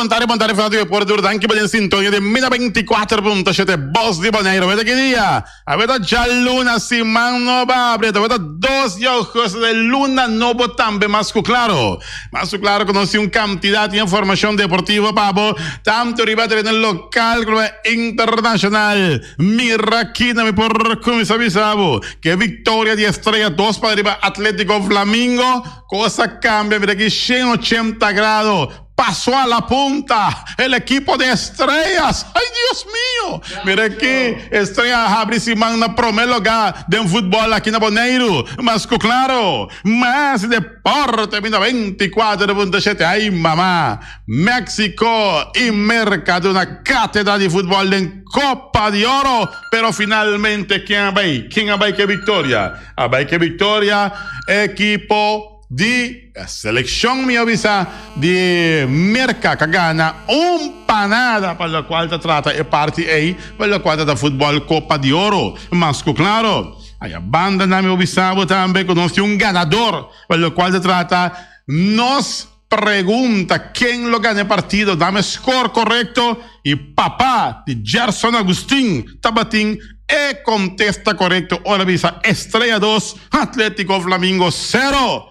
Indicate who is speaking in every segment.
Speaker 1: Bontare, Fernando Deportivo, anche per in sintonia di Mina 24.7, Boss di Bonaire. Avete che dia? Avete già luna, si manno babret, avete dos ojos de luna, no botambe, masco claro. Masco claro, conoce un cantidad de información deportiva, pabo, tanto ribattere nel local come internacional. Mirachina, mi por come sabiamo, che vittoria di Estrella 2 para arriba Atlético Flamingo, cosa cambia, mira aquí 180 grados. Pasó a la punta el equipo de Estrellas. ¡Ay, Dios mío! Mira aquí, Estrellas abre se manda primeiro lugar de fútbol aqui na Bonaire. Mas, claro, mais deporte, 24.7. ¡Ay, mamá! México y Mercado, una cátedra de fútbol en Copa de Oro. Pero finalmente, ¿quién vai? ¿Quién vai que victoria? Vai que victoria, equipo di selezione mia visa di Merca che gana un panada per la quale tratta e parti A per la quale da football Copa di Oro. Masco claro, hay banda na mia visa también conoce un ganador per la quale tratta nos pregunta quién lo gana el partido, dame score correcto y papá de Gerson Agustín Tabatín contesta correcto. Ora visa Estrella 2, Atlético Flamingo 0.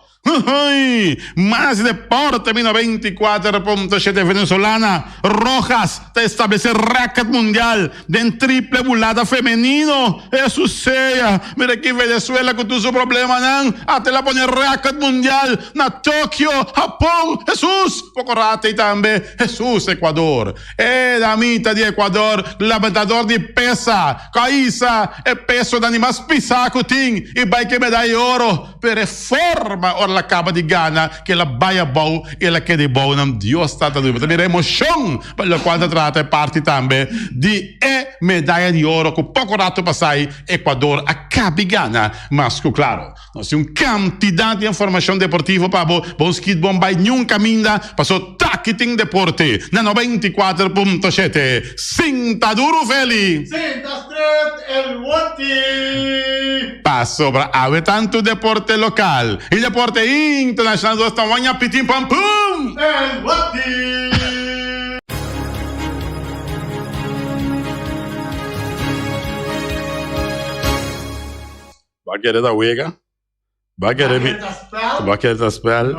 Speaker 1: Más deporte, 24.7 venezolana. Rojas te establece récord mundial de triple bulada femenino. Eso sea. Mira aquí Venezuela con tu su problema, nan. Hasta la pone récord mundial na Tokio, Japón. Jesús, poco rate y también Jesús, Ecuador. Damita de Ecuador, levantador de pesa. Caísa, peso de animais pisacutin. Y vai que medalla de oro. Pero forma ela acaba de ganhar, que ela baia bom, ela quer de bom, não Deus está dando. Também é emoção, pela qual trata parte também de medalha de ouro, com pouco rato para sair, Equador acaba de ganhar, mas claro, nós temos quantidade de informação deportiva para bons que bom vai nunca minda, passou Taquiting Deporte, na 94.7, Sinta duro, Feli.
Speaker 2: Sinta straight, el Wati.
Speaker 1: Passou para haver tanto deporte local e deporte internacional do tamanho pitim pam pum.
Speaker 2: El Wati.
Speaker 1: Vai querer da Uega? Vai querer me... Vai querer da spell?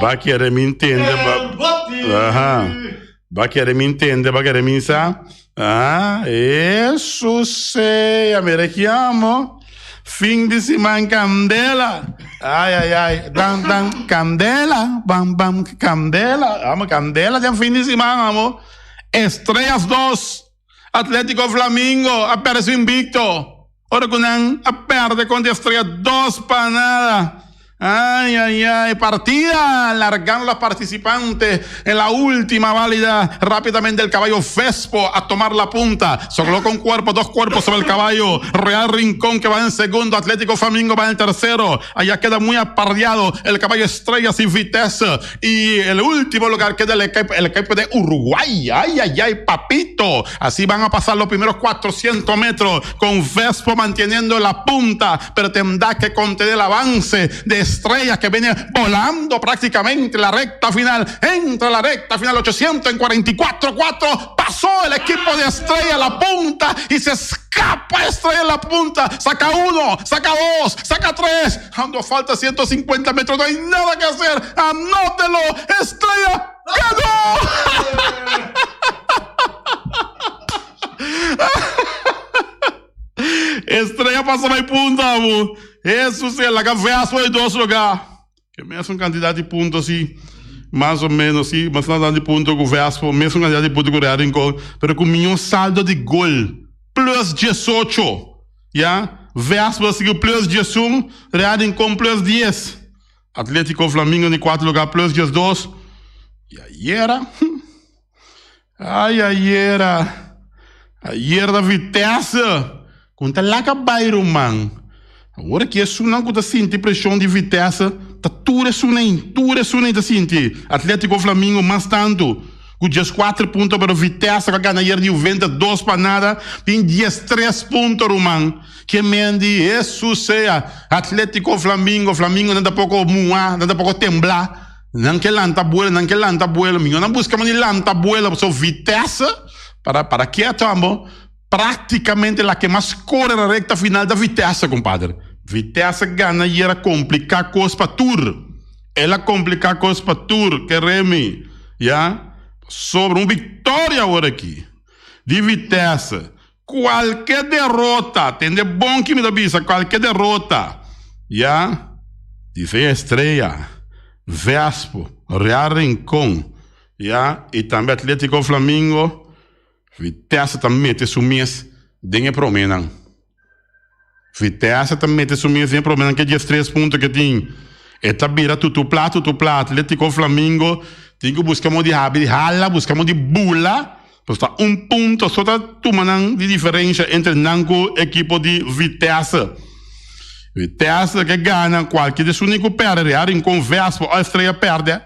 Speaker 1: Vai querer me entender?
Speaker 2: El Wati.
Speaker 1: Aham. Vai querer me entender? Vai querer me sa? Ah, isso sei. Americano. Fim de semana candela. Ai. Dan, candela. Bam, candela. Vamos, candela de fim de semana, amor. Estrellas 2. Atlético Flamingo. Aparece invicto. Ora Cunan perde contra Estrella 2 para nada. Ay, partida, largan los participantes en la última válida, rápidamente el caballo Vespo a tomar la punta, se colocó un cuerpo, 2 cuerpos sobre el caballo, Real Rincón que va en segundo, Atlético Flamingo va en tercero, allá queda muy apardeado el caballo Estrella sin Vitesse, y el último lugar queda el equipo de Uruguay, ay, papito, así van a pasar los primeros 400 metros, con Vespo manteniendo la punta, pero tendrá que contener el avance de Estrella que viene volando prácticamente la recta final. Entra la recta final 800 en 44.4. Pasó el equipo de Estrella a la punta y se escapa Estrella a la punta. Saca 1, saca 2, saca 3. Cuando falta 150 metros no hay nada que hacer. Anótelo. Estrella ganó. Estrella passou na punta, amor. Isso sim, ela ganhou foi 2 lugares. Que mesmo quantidade de pontos, assim, mais ou menos, assim, mas não de pontos com o Vespo, mesmo quantidade de pontos com o Real Rincón, mas com um saldo de gol, plus 18, já? Vespo seguiu plus 11, Real Rincón plus 10, Atlético Flamingo em 4 lugares, plus 12, e aí era, aí era da Vitesse, conta lá que bairro, man. Agora que isso não está sentindo pressão de Vitesse, tá tudo isso nem tá sentindo. Atlético Flamingo mais tanto, com 4 pontos para Vitesse, que ganha de Juventus 2 para nada, tem 13 pontos, Roman. Que mendi, isso seja Atlético Flamingo não dá pouco moar, não dá pouco temblar. Não que lanta buelo, minha não buscamos de lanta buelo, só Vitesse, para que estamos praticamente la que mais corre na recta final da Vitesse, compadre. Vitesse ganha e era complicar coisa para Tour. Ela complicar coisa para Tour, que Remy, já? Sobre uma vitória agora aqui, de Vitesse. Qualquer derrota, tem de bom que me dá bisa, qualquer derrota, já? De Veia Estreia, Vespo, Real Rincón, já? E também Atlético Flamengo, Vitesse também mete sumis, dengue promenan. Vitesse também mete sumis, dengue promenan, que 3 pontos que tem. Eta bira tutu plato, Atlético Flamengo, tem que buscar de hala, buscar de bula, está ponto, só tá tomando de diferença entre Nanco e equipo de Vitesse. Vitesse que ganha, qualquer de único perde, Real Rincón, Vespo, a Estreia perde.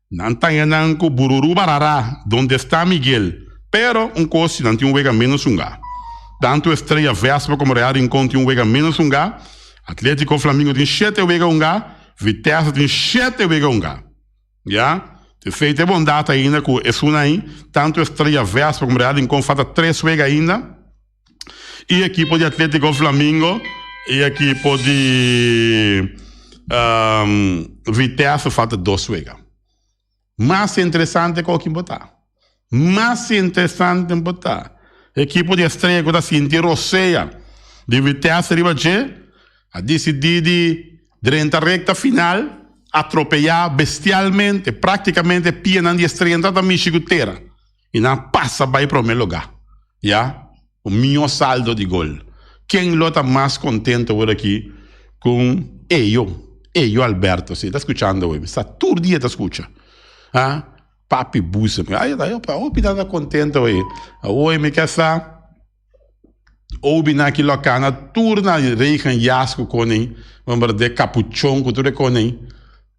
Speaker 1: Não tem Nanco, Bururu, Barará, onde está Miguel. Pero coisa não tem vega menos tanto Estreia, Vespo como Real Rincón tem vega menos Atlético Flamengo tem 7 vega Vitesse tem 7 vega já? De feito é bom data ainda com esse aí, tanto Estreia, Vespo como Real Rincón falta 3 vega ainda, e equipo de Atlético Flamengo e equipo de Vitesse falta 2 vega. Mais interessante que o que botar. Mais interessante em botar. Equipo de Estreia que está sentindo roceia de Vitesse a decidir durante a recta final atropellar bestialmente, praticamente pianando de Estreia entrada a Michigutera e não passa para ir para o primeiro lugar. Já? O meu saldo de gol. Quem está mais contente agora aqui com eu, Alberto, você está escutando hoje? Está todo dia, está escutando. Ah? Papi busa, eu pidada contente hoje. Hoje me quer sa, ouvi naquilo locana, turna reikan jasco conem, vamos de capuchão que tudo conem,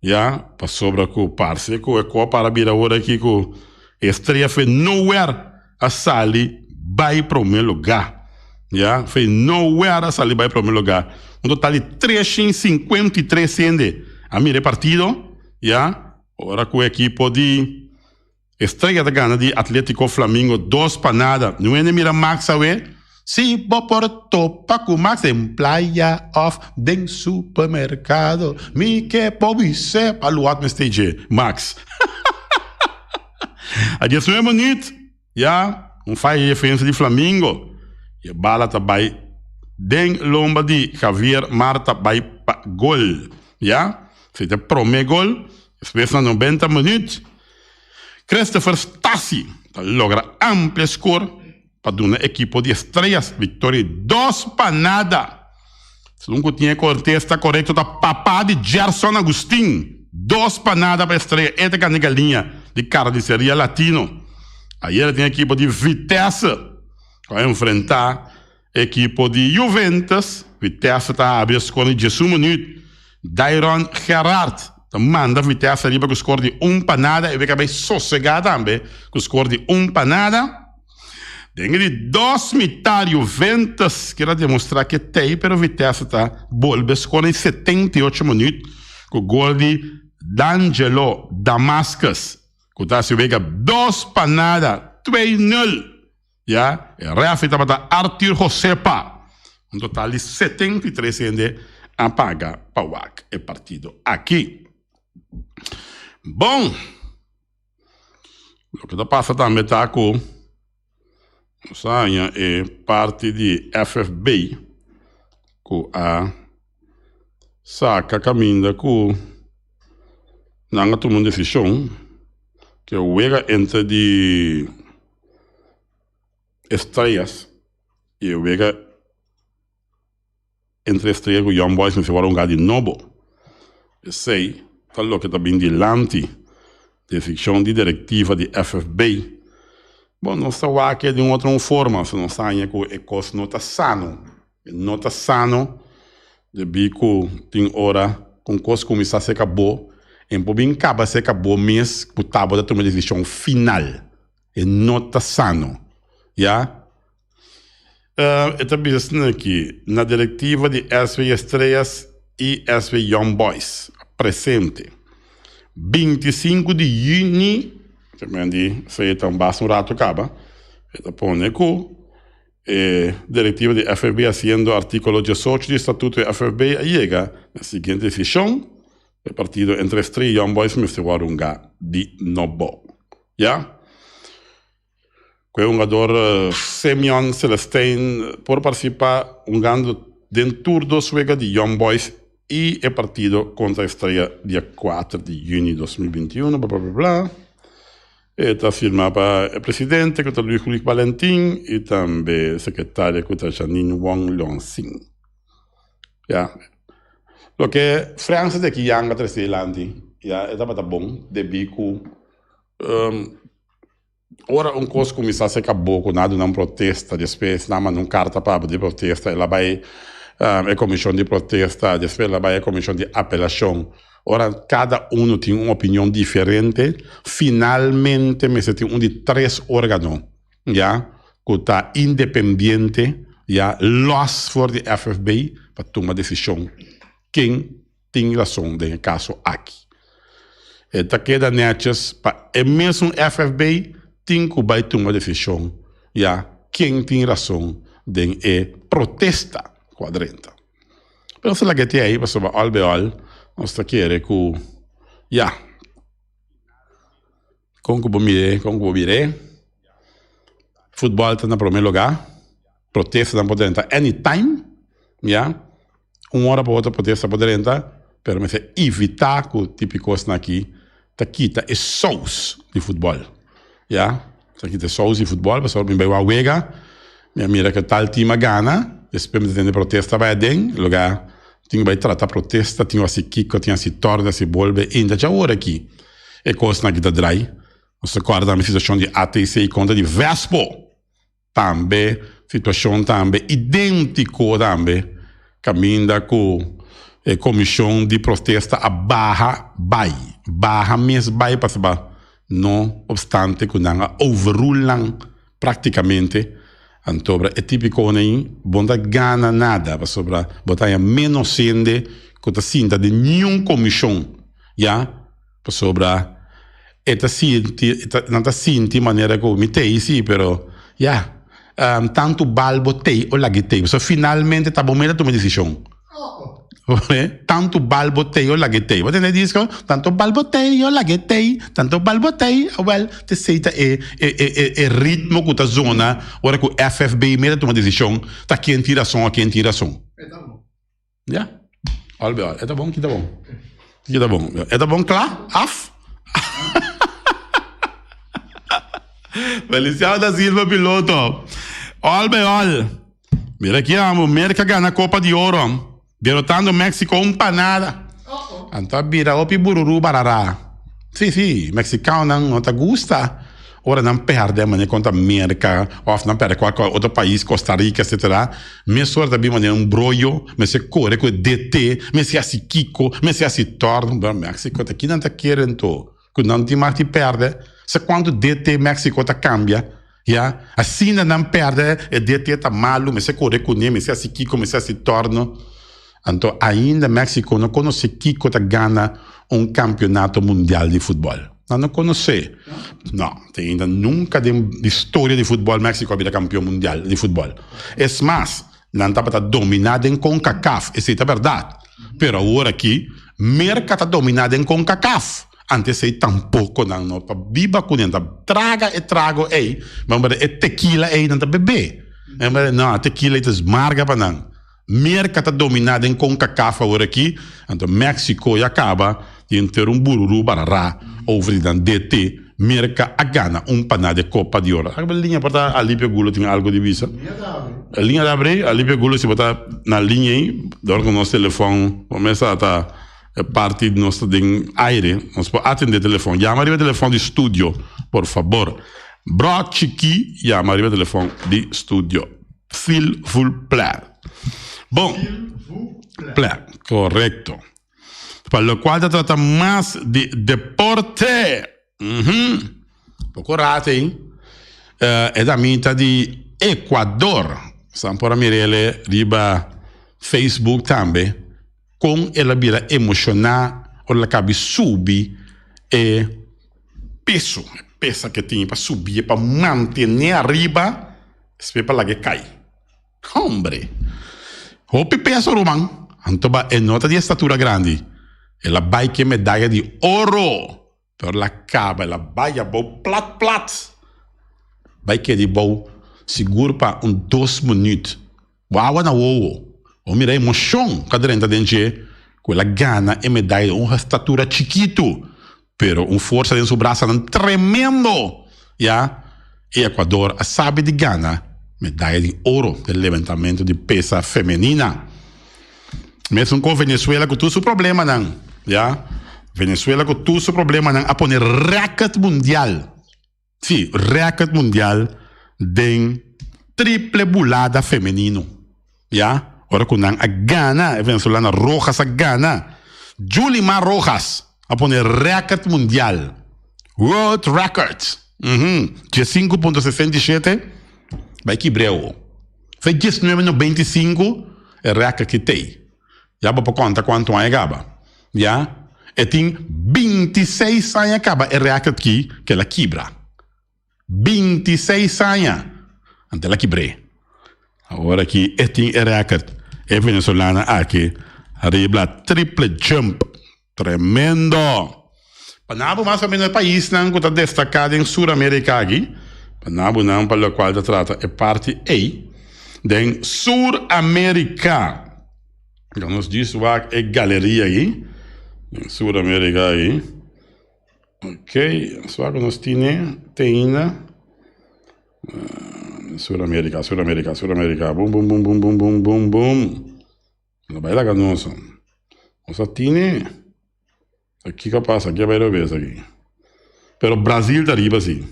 Speaker 1: já, para sobra com parce, com a para vir agora aqui com Estreia foi nowhere a sali vai para o meu lugar, já, foi nowhere a sali vai para o meu lugar. Total de 353 sende a mi repartido, já, agora com a equipe de Estreia da Gana de Atlético Flamengo, 2-0. Não é nem mira Max awe? Si bo por topa com Max em playa of den supermercado. Mi que pobise paluat me stage Max. A 19 minutos, já, faz defesa de Flamengo. E a bala tá vai den lomba de Javier Marta vai gol, já? Feita prome gol, depois na 90 minutos. Christopher Stassi logra amplo score para uma equipe de Estrelas, vitória 2-0. Se nunca tinha corte, está correto, da papá de Gerson Agustin, 2-0 para a Estreia, esta é a galinha de carniceria latino. Aí ele tem a equipe de Vitesse, vai enfrentar a equipe de Juventus, Vitesse está abrindo score de 18 minutos, Dairon Gerrard, manda Vitesse ali para o score de 1-0 e vai acabar sossegado também com o score de 1-0. Tem de 2 metades Juventus, quero demonstrar que tem, mas Vitesse está volve score em 78 minutos com o gol de D'Angelo Damascus, que está se vega 2-0, 2-0. Já, e reafita para Arthur Josepa, total de 73 ainda apaga para o partido aqui. Bom, o que está passando também está com é parte de FFB com a saca caminha com não tomando decisão que o wega entre de Estrelas e o wega entre Estrelas e Young Boys se vai um lugar de novo. Eu sei falou que está bem dilante de ficção de diretiva de FFB. Bom, não está aqui de uma outra forma, se não sai com a coisa não está sano. Não está sano, de bico tem hora, com coisa começar a se acabou, e por bem acaba se acabou mês, o tábua da tomar decisão final. E não está sano. Já? Está pensando aqui, na diretiva de SV Estrelas e SV Young Boys, presente. 25 de junho, também se é um basta um rato acaba, e pone com diretiva de FFB haciendo artículo 18 do Estatuto de FFB llega a seguinte decisão, o partido entre os três Young Boys me se warunga de novo, já? Que um jogador Semyon Celestine por participar dentro do suega de Young Boys e o partido contra a Estrela dia 4 de junho de 2021, blá blá blá blá. Está firmado para o presidente, que é Luís Felipe Valentim, e também o secretário, que é Janine Wong Long-Sing. Ja. Lo que França daqui yanga treselandi, ja, é tá bom, de bico. Ora coisa começar a ser acabou com nada não protesta, depois não carta para de protesta, ela vai a comissão de protesta, depois ela vai a comissão de apelação. Ora, cada um tem uma opinião diferente. Finalmente, me se tem de 3 órgãos, já, que está independente, já, los for de FFB, para tomar decisão. Quem tem razão no caso aqui. Eta queda netas para o mesmo FFB, tem que vai tomar decisão, já, quem tem razão de protesta quadrenta. Pero se la que tem aí, para sobre albeol, nós queremos que, já, como que mire, futebol está no primeiro lugar, protesta não pode entrar anytime, já, uma hora para outra protesta pode entrar, pero mas evitar que o tipo de coisa aqui, tá quita é sous de futebol, já, tá quita sous de futebol, pessoal me vai a wega, minha mira que tal time gana, depois de protesta vai dentro, lugar tem que tratar protesta, tem que kiko, tem que torna, se volve, ainda já hora aqui. E coisa na guita drai. Você acorda uma situação de ATC contra de Vespo. Também, situação também, idêntico também, caminha com a comissão de protesta a barra vai. Barra mesmo vai para saber. Não obstante que não overrulam praticamente. Então, é típico aí, bonda gana nada, para sobre botar menos sende, que tá sinta de nenhuma comissão, já, para sobre não tá sinti maneira que me tem sim, pero já, tanto balbo tem ou laguetei, so finalmente tá bom mesmo tomar decisão. Tanto balbotei ou laguetei. Você não diz que tanto balbotei ou laguetei, tanto balbotei, well, te seita é ritmo que a zona, ora que o FFB mesmo toma decisão, tá quem tira som a quem tira som.
Speaker 2: É tá bom.
Speaker 1: Já? Olha, é tá bom, que tá bom. Que tá bom. É tá bom, claro? Af? Feliciano da Silva, piloto. Olha. Mira aqui, América ganha a Copa de Ouro. Derrotando México nada. Então vira o bururu barará. Sim, mexicano não te gusta. Ora não perde, mas contra América, ou não perde qualquer outro país, Costa Rica, etc. Mas só também um brolho, mas se corre com DT, mas se assim Kiko, mas se assim torna, México aqui não te querem to, que não te mais te perde. Se quando DT México te cambia, já, assim não perde, e DT tá malo, mas se corre com ele, mas se assim Kiko, mas se assim torna. Então, ainda México não conhece Kiko que ganha campeonato mundial de futebol. Não conhece. Não, ainda nunca de história de futebol México havia campeão mundial de futebol. É mais, não está para dominar em CONCACAF, isso é verdade. Pero agora aqui, Merca está dominada em CONCACAF. Antes aí tampouco não para biba com ele, traga e trago aí, mas é tequila aí não está beber. Não, tequila é esmarga para não. Merca está dominada em CONCACAF agora aqui, então México e acaba de ter bururu barará, over de DT, Merca a gana paná de Copa de Ouro. A linha para a Lípia Gulo tem algo de visa. A linha da abre, a Lípia Gulo se botar na linha aí, dá com o nosso telefone, começa a estar parte do nosso aire, nós podemos atender o telefone. Chama o telefone de estúdio, por favor. Bro Chiqui, chama o telefone de estúdio. Phil Full Plan. Bom, plan, correcto. Para lo cual se trata más de deporte. Poco rato, ¿eh? Es la mitad de Ecuador. Están por mirarle riba Facebook también. Con el vida emocional o la cabe subi é peso que tem para subir, para manter arriba, espera para lá que cai. Hombre, o peso romano, antoba é nota de estatura grande, ela vai que medalha de ouro, pero la caba, ela vai a bom plat, vai que de bom seguro para 2 minutos. Uau, na uau. O mira emoção cadrenta dentro, quella gana e medalha uma estatura chiquito, pero força dentro do braço tremendo, ya. E Equador sabe de Gana medalha de ouro do levantamento de peso feminina. Mesmo com Venezuela com todo o problema não, ya. Venezuela com todo o problema não a poner recorde mundial. Sim, recorde mundial de triple bulada feminino, ya. Ora com a Gana, a venezolana Rojas a Gana, Yulimar Rojas a poner recorde mundial, world record, 5.67, vai que breu. Foi 19.95 é recorde que tem. Já para conta quanto aí acaba, já? E tem 26 anos acaba é recorde que ela quebra. 26 anos antes ela quebre. Agora que tem recorde é venezolana aqui, arriba triple jump, tremendo. Panabo mais ou menos o país não que está destacado em Sul-América aqui. Panabo não para o qual se trata é parte A de Sul-América. Então nos diz o é galeria aí, em Sul-América aí. Ok, só que nós tem Sul-América, bum. Não vai lá que nós tiene aqui que passa, aqui vai ver aqui. Pero Brasil da riba sim.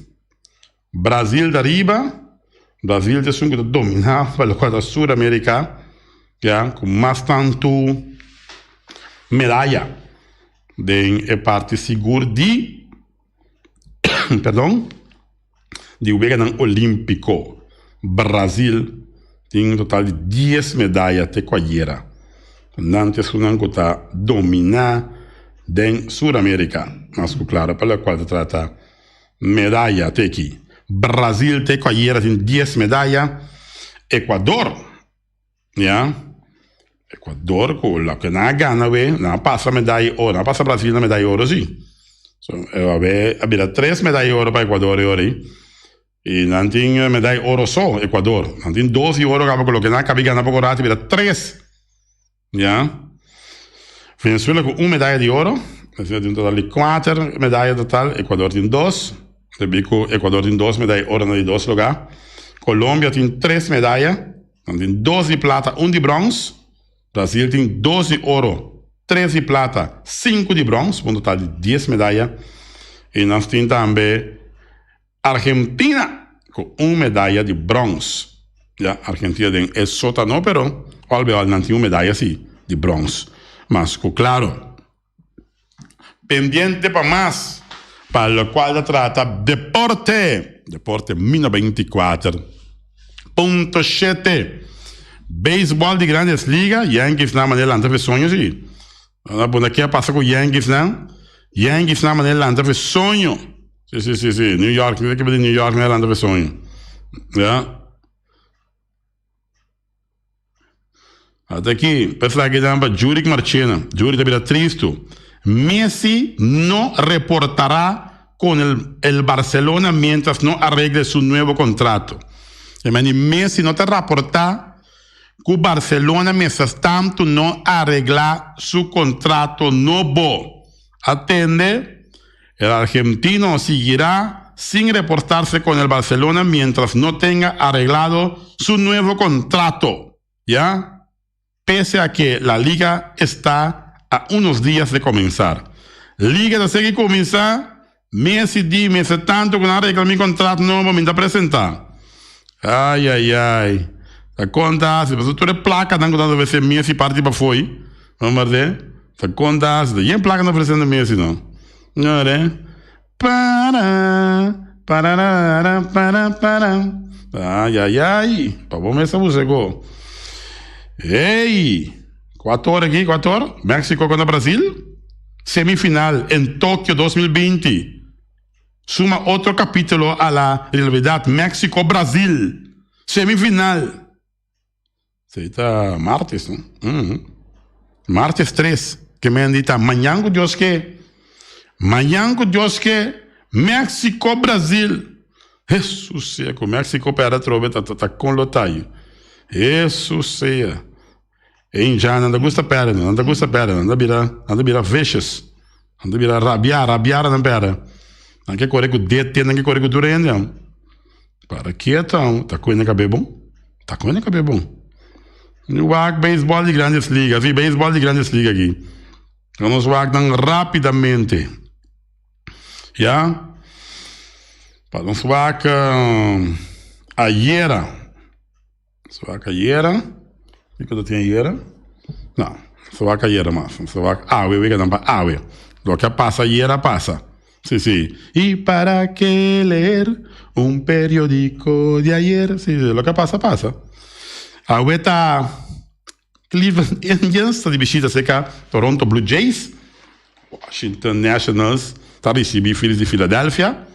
Speaker 1: Brasil é um que domina para a Sul-América, já com mais tanto medalha de parte segura de de o olímpico. Brasil tem um total de 10 medalhas de qualquer. Nantes que não está dominar em Sul-América. Mas claro, para o qual se trata medalha tem aqui. Brasil tem qualquer tem 10 medalhas. Equador, já? Equador com la que na gana não passa medalha ouro, não passa Brasil na medalha ouro sim. So, havia 3 medalhas ouro para Equador aí. E não tem medalha ouro só, Equador. Não tem 12 ouro que colocar na cabe ganhar para Corate, vira 3. Já? Venezuela com 1 medalha de ouro, tem um total de 4 medalhas total, Equador tem 2. Equador tem 2 medalhas de ouro em 2 lugares. Colômbia tem 3 medalhas, tem 12 de prata, 1 de bronze. Brasil tem 12 de ouro, 3 de prata, 5 de bronze, um total de 10 medalhas. E nós temos também Argentina com 1 medalha de bronze. Já, Argentina é sótano, pero olha, não tem 1 medalha assim de bronze. Mas, claro, pendiente para mais, para o qual se trata deporte 1924.7. Beisebol de grandes ligas, Yankees na maneira de fazer sonhos, sim. Aqui passa com Yankees na maneira de fazer sonho. Sim. New York, na equipe de New York na maneira de fazer sonho. Já? Até aqui, pessoal que chama Juric Marchena. Juric está triste. Messi não reportará com el Barcelona mientras não arregle seu novo contrato. Messi não te reportará que o Barcelona mientras tanto não arreglar seu contrato novo. Atende, el argentino seguirá sin reportarse con el Barcelona mientras no tenga arreglado su nuevo contrato. ¿Ya? Pese a que la liga está a unos días de comenzar. Liga de seguir comenzar, Messi tanto que no arregla mi contrato nuevo me da presentar. Ai. Tá conta, se você tiver placa, não dá ver se Messi parte para foi. Vamos ver. Tá conta, se tem placa não oferecendo Messi não. Não é? Para. Ai. Para bom essa música. Ei! 4 horas aqui, 4 horas. México contra Brasil. semifinal en Tokio 2020. Suma otro capítulo a la rivalidad México-Brasil. Semifinal. Será martes, ¿no? Martes 3. Que me han dicho, mañana Dios que México-Brasil. Jesus sea, com México para trove, tá com lotaio. Jesus sea. Em já, não gusta pera, anda virar vexas. Anda virar rabiar não pera. Não quer correr com DT, não quer correr com durende. Para que então? Tá com ele cabelo bom? Tá com ele cabelo bom. No wag beisebol de grandes ligas, vi beisebol de grandes ligas aqui. Vamos wag rapidamente. Já? Vamos wag ayer. Swak ayer. E quando tem ayer? Não. Swak ayer mas. Swak awe, we não pa awe. Lo que pasa ayer pasa. Sí, sí. Y para qué leer un periódico de ayer? Sí, lo que pasa pasa. Awe tá Cleveland Indians tá de visita seca Toronto Blue Jays, Washington Nationals tá recebendo Phillies de Filadélfia,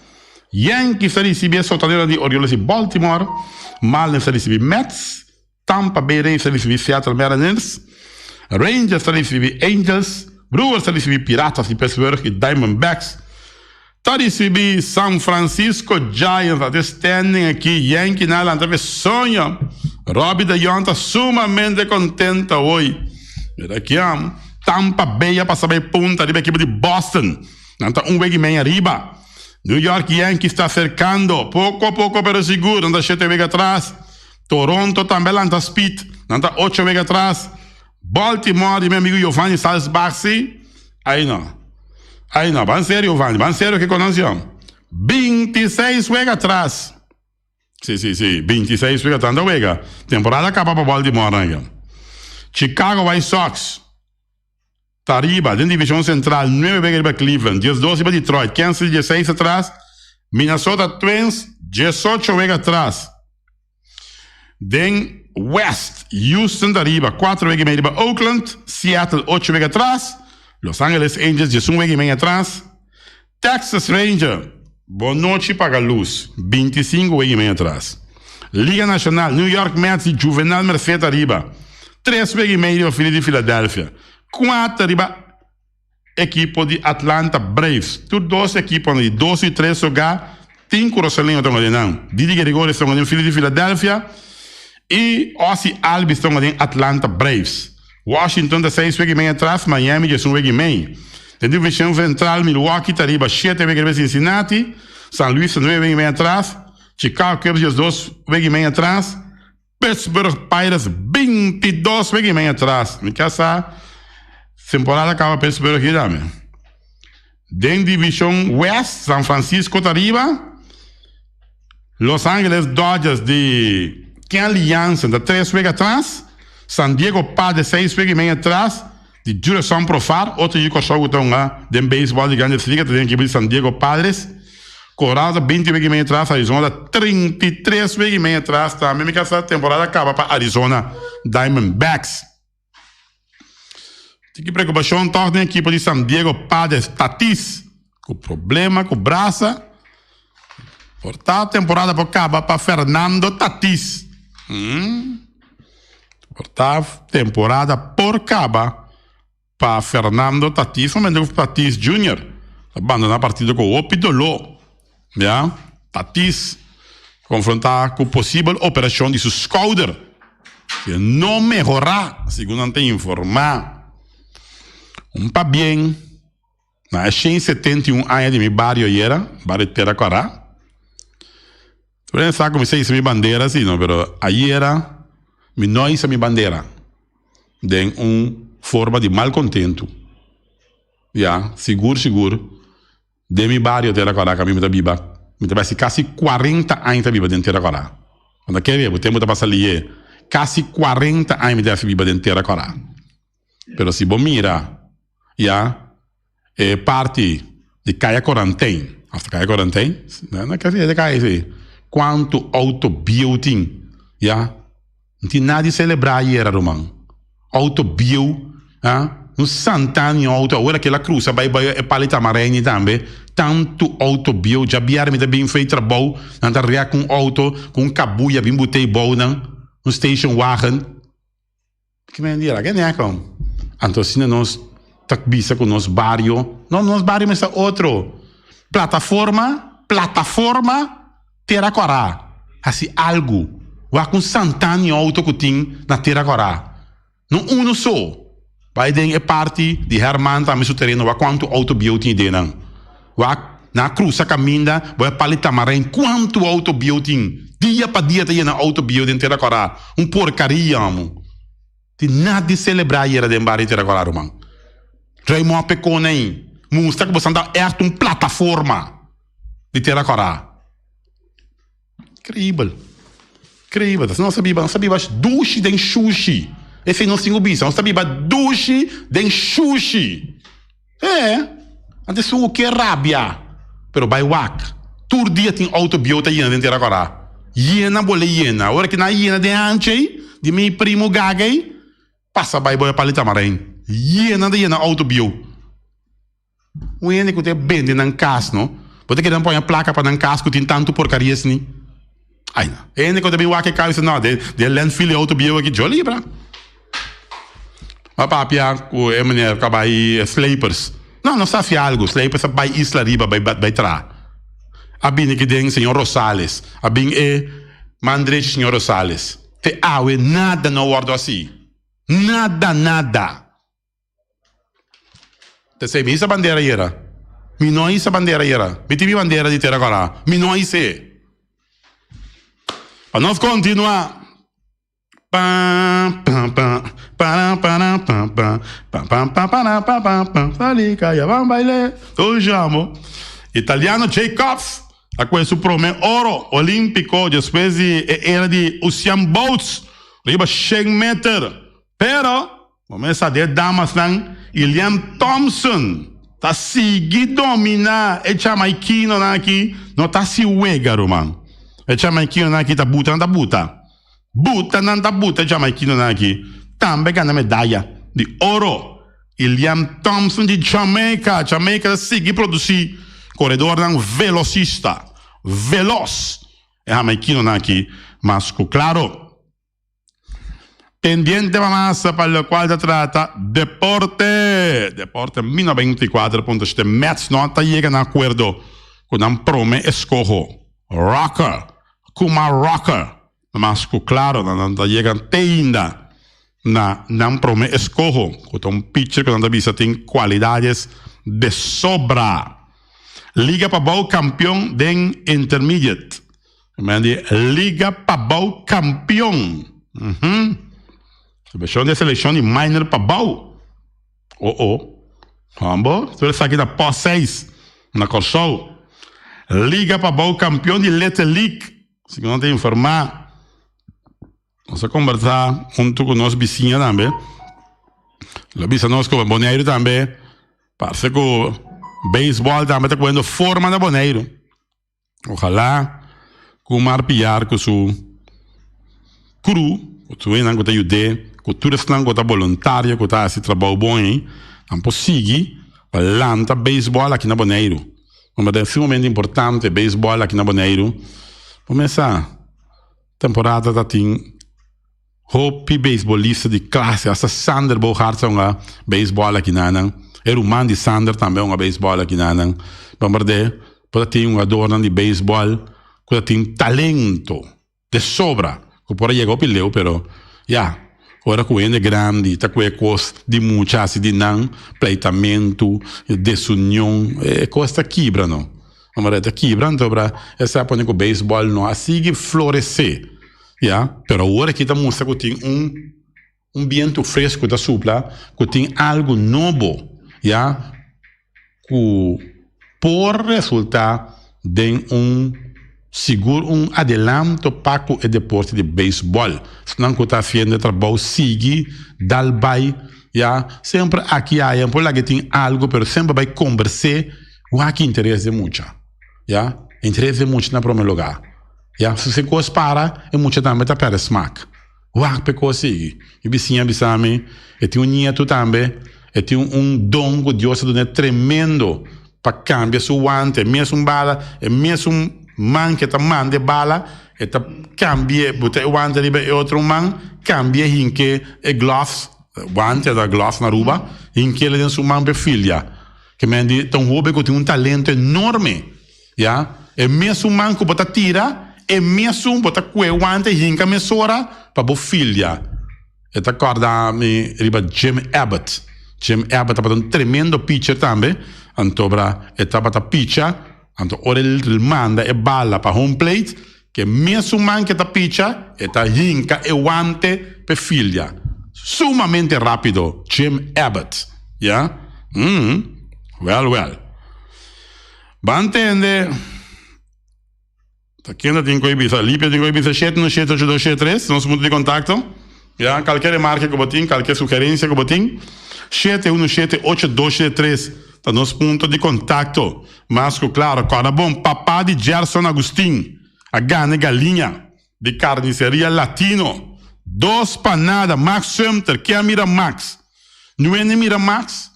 Speaker 1: Yankees tá recebendo Sotaneira de Orioles de Baltimore, Marlins tá recebendo Mets, Tampa Bay Rays tá recebendo Seattle Mariners, Rangers tá recebendo Angels, Brewers tá recebendo Piratas de Pittsburgh e Diamondbacks tá recebendo San Francisco Giants, tá standing aqui, Yankee na lanterna sonho. Robbie de Jong está sumamente contente hoje. Mira aqui, Tampa Bay para saber punta, arriba a equipe de Boston. Está um week e meio arriba. New York Yankees está cercando, pouco a pouco, pero seguro. Está 7 weeks atrás. Toronto também está speed. Está 8 weeks atrás. Baltimore, meu amigo Giovanni Salzbarsi. Aí não, van sério, Giovanni, van sério que conhecemos. 26 weeks atrás. Sim, 26 weeks atrás. Wega. Temporada acaba para Baltimore, né? Chicago White Sox. Tariba, dentro da divisão central, 9 weeks para Cleveland, 12 para Detroit, Kansas 16 atrás, Minnesota Twins, 18 weeks atrás. Den West, Houston Tariba, 4 weeks e meio para Oakland, Seattle 8 weeks atrás, Los Angeles Angels 11 weeks e meio atrás, Texas Ranger, boa noite para a luz, 25 weeks e meio atrás. Liga Nacional, New York Mets e Juvenal Merced arriba, 3 weeks e meio para de Filadélfia, 4 arriba, equipo de Atlanta Braves, tudo 12 equipos de 12 e 3 jogar, 5 Rosalinho estão ali não, Didi Gregori estão ali em Filadélfia e Ozzy Albies estão ali em Atlanta Braves. Washington de 6 weeks e meio atrás, Miami de 1 week e meio. Tem divisão central, Milwaukee está arriba, 7 weeks para Cincinnati, San Luis 9 weeks e meio atrás, Chicago Cubs 2 weeks e meio atrás, Pittsburgh Pirates 22 weeks e meio atrás. Me casa, temporada acaba Pittsburgh aqui, dame. Den divisão West, San Francisco está arriba, Los Angeles Dodgers de Kenley Jansen de 3 weeks atrás, San Diego Padres 6 weeks e meio atrás, de Jurison Profar, outro de jogo estão lá, de beisebol de grandes ligas, tem a equipe de San Diego Padres, Colorado 20 weeks e meio atrás, Arizona 33 weeks e meio atrás, também que essa temporada acaba para Arizona Diamondbacks. Tem que preocupação, torna a equipe de San Diego Padres, Tatis, com problema com o braço, portanto, temporada para acabar para Fernando Tatis. Portanto, temporada por acabar para Fernando Tatis, somente o Tatis Jr. abandonar a partida com o Opidolo. Ja? Tatis confrontar com possível operação de seu shoulder, que não melhorar, segundo tem informado. Pa bem, na 71 anos de meu barrio era, barrio Teracorá. Tu não sabe como se diz minha bandeira assim, não, pero aí era, não é minha bandeira, de forma de malcontento. Já, seguro, de meu barrio Teracorá, que a mim me biba, me parece quase 40 anos de biba dentro de Teracorá. Quando quer ver, o tempo está passando ali, quase 40 anos de biba dentro de Teracorá. Pero se você mira, já é parte de Caia Quarantém. Hasta Caia Quarantém, não quer dizer de Caia assim. Quanto autobuilding, já não tem nada de celebrar aí era Romão. Autobuild, um Santana auto, agora que ela cruza, vai palita mareni também, tanto auto bio, já biar-me da bem feito trabalho, anda rea com auto, com cabuia, bem botei bom, um station wagon. Que me dirá, que nem é como? Então, se nós takbisa com nos barrio, não nos barrio, mas outro. Plataforma, Teracorá. Assim, algo. Vai com Santana auto que tem na Teracorá. Não uno só. Vai é parte de Herman também no terreno, vai quanto auto bio tem dentro. Vai na cruza caminha, vai palita marém, quanto auto bio tem. Dia para dia tem na auto bio dentro Teracorá. Porcaria, amo. Tem nada de celebrar era de embari Teracorá, mano. Raimon pecona aí. Mostra que você anda uma plataforma de Teracorá. Incrível. Não sabia dushi den sushi. Esse não tem obisa. Não sabia dushi den sushi. Antes o que rabia. Pero by wak. Todo dia tem autobiota hiena de Teracorá. Hiena bole hiena. Agora que na hiena de anche, de meu primo gagay, passa by boy palita marém. Hiena de hiena autobio. O hiena que te bende nan cas, no? Pode que não põe a placa para nan cas que tem tanto porcaria assim. Ai, não. Hiena que te bem wak cai não, de landfill autobio aqui jolly, bra. A papia, o emner cabai slepers. Não sabe algo. Slepers vai isla riba, vai tra. A bem que tem senhor Rosales. A bem mandrete senhor Rosales. Te awe nada no ordo assim. Nada. Te sei, essa bandeira era. Mi não essa bandeira era. Mi tive bandeira de Teracorá. Mi não esse. Para nós continuar. Italiano Jacobs a questo prome oro olimpico depois era de Usain Bolt riba 100 meter pero começa de damas lang Ilian Thompson tá segui domina e jamaiquino aqui não tá se uegaro man e jamaiquino aqui tá buta nanda buta jamaiquino aqui também ganha medalha de ouro Ilian Thompson de Jamaica segui produzir corredor não velocista veloz é jamaiquino aqui mas claro pendiente massa para o qual se trata deporte 1924 pontos de Mets não está chegando a acordo com um prome escorro rocker Kumar rocker mas claro não está chegando ainda não prome escorro com um pitcher que não visa tem qualidades de sobra Liga para bom campeão den intermediate Liga para bom campeão seleção de minor para bom. Vamos, tu está aqui na pós 6 na Corsol. Liga para bom campeão de Little League. Se não te informar, vamos conversar junto com nós vizinhos também. Lo vizinhos nós com Boneiro também. Parece que o beisebol também está comendo forma de Boneiro. Ojalá que o Mar Pillar com sua cru, que tu ainda não te ajude, que tu não está voluntário, que está esse trabalho bom, não consegue para lançar beisebol aqui na Boneiro. Mas é um momento importante, beisebol aqui na Boneiro. Começa temporada da tem hope beisbolista de classe, essa Sander Bohart é beisebol aqui na Nan. Era o man de Sander também é beisebol aqui na Nan. Vamos ver, pode ter um adorno de beisebol, que tem talento de sobra. Que por aí chegou pileu, pero agora que ele é grande, está com coisas de muitas, de não, pleitamento, desunião, coisa quebra, não? Vamos ver, quebra, então, essa põe que o beisebol não assim florescer, pero agora que está mostrando que tem ambiente fresco da supla, que tem algo novo, que por resultar de seguro adelanto para o deporte de beisebol. Se não está fazendo trabalho, sigue, dá vai, sempre aqui há que tem algo, mas sempre vai conversar com o que interessa muito. Interessa muito no primeiro lugar. Se você coisa para, é muito também está para smack. O que pecou sigue. E vizinha bisame, e tem um nieto também, tem dom que Deus dá tremendo para cambiar sua guante, mesmo bala, mesmo man que tá mande bala, eta cambia, botar guante riba outro man, cambia hinke gloves, guante da gloves na ruba, hinke ele sua man per filha. Que me diz, tão roubo que tem talento enorme, ja? E mesmo man que bota tira, e mesmo bota que guante hinka mesora para bo filha. Eta corda me riba Jim Abbott. Jim Abbott ha un tremendo pitcher também, antobra etapa ta pitcher, anto ora il manda e balla pa home plate, che mesmo man che ta pitcher e ta hinka e guante per figlia. Sumamente rapido, Jim Abbott, ja? Well. Bantende. Ta kenda tin coi bisa, lipia tin coi bisa 7 nosso ponto de contato. Ja, qualquer marca que botin, qualquer sugerência que botin. 717-8273 tá nosso ponto de contato. Mas, claro, cara bom, papá de Gerson Agustin, a gane galinha de carniceria latino. 2 panadas, Max Sumter, que é a mira Max. Não é nem mira Max?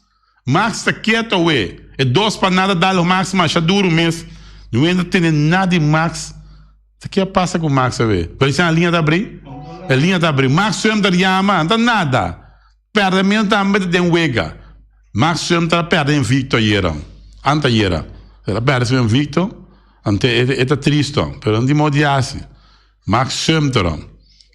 Speaker 1: Max tá quieto, ué. É 2 panadas dá o Max, mas já duro mesmo. Não é tem nada de Max. O que passa com o Max, ué? Parece a linha da abrir? A linha da abrir. Max Sumter chama, não tá nada. Perde mesmo também de Wega. Max Sumter perde invicto ieri. Anta ieri. Ela perde invicto. Ante é triste. Pero não de modo assim. Max Sumter.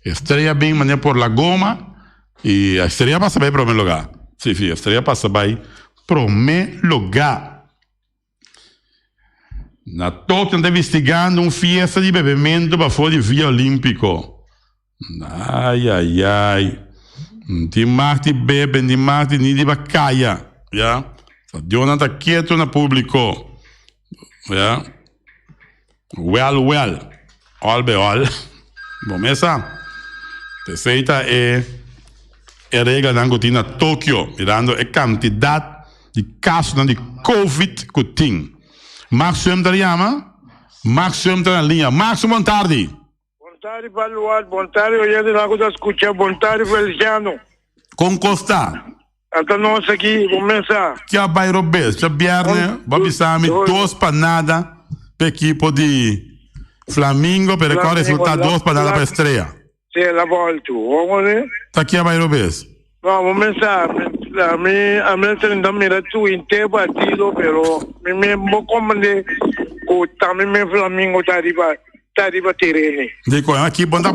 Speaker 1: Estreia bem, mas por la goma. E a estreia passa bem para o meu lugar. Sim, a estreia passa bem para o meu lugar. Na Tóquio está investigando fiesta de bebimento para fora de via olímpico. Ai. Die macht die beben, die macht die niet die bacaya, ja. Jonathan tá quieto no público, ja. Well, all be all. Bom, essa receita é regra da Angotina Tóquio, mirando a quantidade de casos de Covid que tem. Max Sumter chama, Max Sumter na linha. Max, boa tarde.
Speaker 3: Bontari Palual, bontari oyente na coisa escutar, bontari Feliciano.
Speaker 1: Com Costa.
Speaker 3: Até nós aqui, começar.
Speaker 1: Que a Bairro Bez, que a Bierne, Babisami, 2 panadas para equipe de Flamengo, para qual resultado 2 panadas para a estreia.
Speaker 3: Sim, la volta. Vamos ver?
Speaker 1: Tá aqui a Bairro Bez.
Speaker 3: Vamos começar. A mim tenta mirar tu inteiro batido, pero me vou comandar o também me Flamengo tá arriba terreno.
Speaker 1: Dico, aqui bom de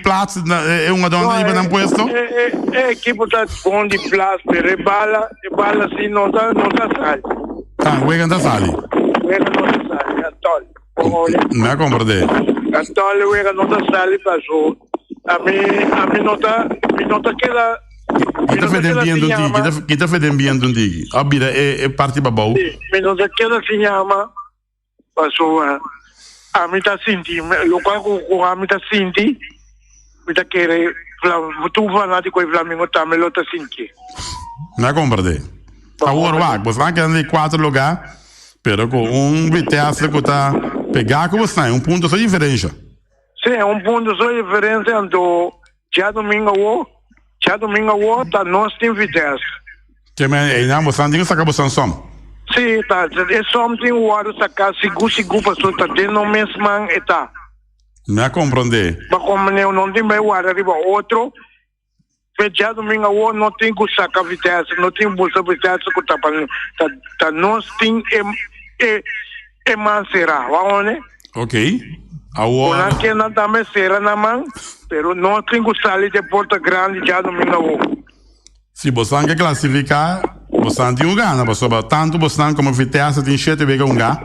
Speaker 1: plaats, é uma dona que não puesto.
Speaker 3: É equipe tá bom de plaats, pero é bala assim não tá sale.
Speaker 1: Ah, o Egan tá sale.
Speaker 3: O Egan não tá sale, atol.
Speaker 1: Me comprende.
Speaker 3: Atol o Egan não tá sale, passou. A mim não tá queda.
Speaker 1: Chi sta fedendo bien un digi? Abira e parti babau.
Speaker 3: Mi non sa che si chiama. Passou a mi ta sinti, lo qua con a mi ta sinti. Mi ta che tu fanatico i Flamengo ta me lo ta sinti.
Speaker 1: Na comprende. Tá orwak, você vai querer 4 lugar, pero com vitesse que tá pegar com você, ponto só diferença.
Speaker 3: Sim, ponto só diferença ando já domingo tá nós tem vitesse.
Speaker 1: Que me ainda você não saca você som.
Speaker 3: Sim, tá, é something o sacar seguro passou tá dentro mesmo eta.
Speaker 1: Me compreender.
Speaker 3: Mas como não tem mais o arriba outro, já domingo não tem que sacar vitesse, não tem bolsa vitesse que tá nós tem é mansera, vamos né?
Speaker 1: Ok. Agora.
Speaker 3: Não que não também será na mão, pero não tem que sair de Porto Grande já domingo.
Speaker 1: Se você quer classificar, você tem ganha, tanto você como vitesse tem 7 vezes ganha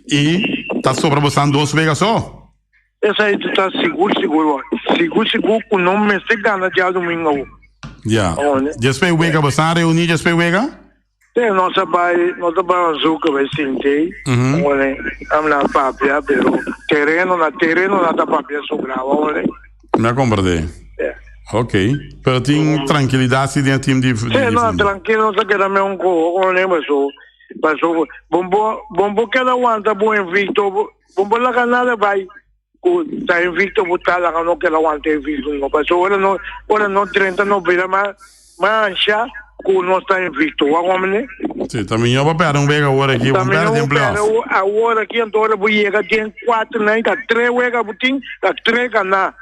Speaker 1: e tá sobre você 2 vezes só.
Speaker 3: Essa aí tu tá seguro que não me se ganha já domingo.
Speaker 1: Já. Despe wega você reunir despe wega?
Speaker 3: Sim, nossa vai azúcar vai sentir. Olha, amna papia, pero terreno na tá papia sobrava, olha.
Speaker 1: Me compreende. Ok. Pero tem tranquilidade dentro time de.
Speaker 3: Sim, não, tranquilo, só que também olha, passou. Bombo que não aguanta bom invicto. Bombo lá canada vai. Tá invicto botar lá não que não aguanta invicto. Não passou, ora não 30 não vira mais mancha. com nós está invicto. Vamos,
Speaker 1: Sim, também eu vou perder vega agora aqui, vamos perder em playoff.
Speaker 3: Agora aqui, agora vou chegar, tem 4, né? Tá 3 vega, butim, tá 3 ganhar.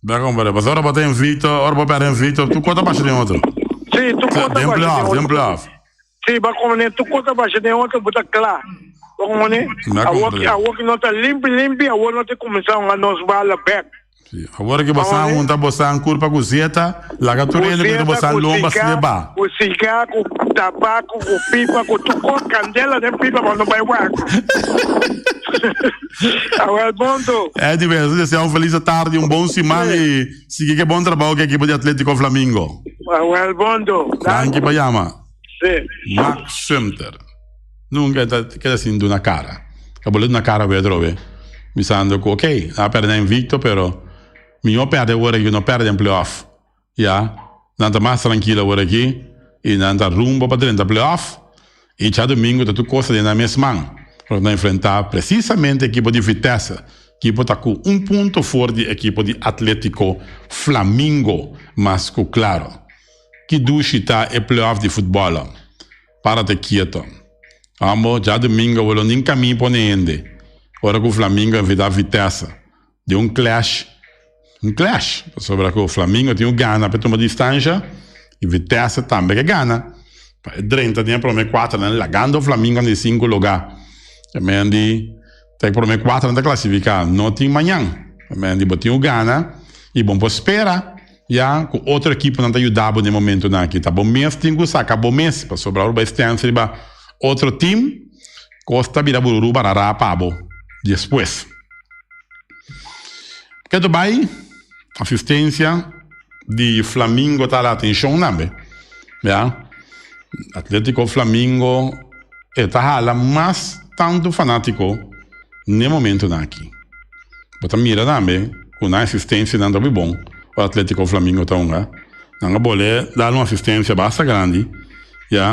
Speaker 1: Bem, compadre, mas agora vou ter invicto, agora vou perder invicto, tu conta baixo de outro.
Speaker 3: Sim, tu conta
Speaker 1: baixo de outro. Tem playoff.
Speaker 3: Sim, mas como tu conta baixo de outro, botar claro. Como, né? Agora que nós tá limpo, agora nós temos que começar a nos bala back.
Speaker 1: Agora que você não tá botando curva com zeta, lá que tu rende que tu botando lomba se levar.
Speaker 3: Com cigarro, com tabaco, com pipa, com tu com candela de pipa quando vai guaco. Agora, bom,
Speaker 1: é diverso, desejar uma feliz tarde, um bom semana e seguir que bom trabalho que a equipe de Atlético Flamengo.
Speaker 3: Agora, bom,
Speaker 1: Danke, Bayama.
Speaker 3: Sim.
Speaker 1: Max Sumter. Nunca queda assim na cara. Acabou na cara, vai trovar. Pensando que, ok, a perder invicto, pero eu perde agora que não perde em playoff. Não está mais tranquila agora aqui. E não está rumbo para dentro do playoff. E já domingo está tudo coisa dentro da mesma. Para enfrentar precisamente a equipe de Vitesse. A equipe está com ponto forte, a equipe de Atlético Flamengo. Mas, claro, que duchita é playoff de futebol. Para te quieto. Amo, já domingo, eu não caminho para ninguém. Agora que o Flamengo vai Vitesse. De clash. Sobre que o Flamengo tem Gana para tomar distância. E Vitesse também que Gana. 30 tem para mim 4, né? Lagando o Flamengo em 5 lugares. Também tem para mim 4 na classificar. Não tem manhã. Também tem o Gana. E bom, para esperar. Com outra equipe não está ajudando no momento aqui. Tá bom mês, tem que sacar bom mês. Para sobrar o bastante. Outro time. Costa vira bururu para pabo. Depois. Que tu vai? Assistência de Flamengo está lá, atenção também. Atlético Flamengo está lá, mas tanto fanático no momento aqui. Bota mira também, com a assistência não está bom. O Atlético Flamengo está não pode dar uma assistência bastante grande.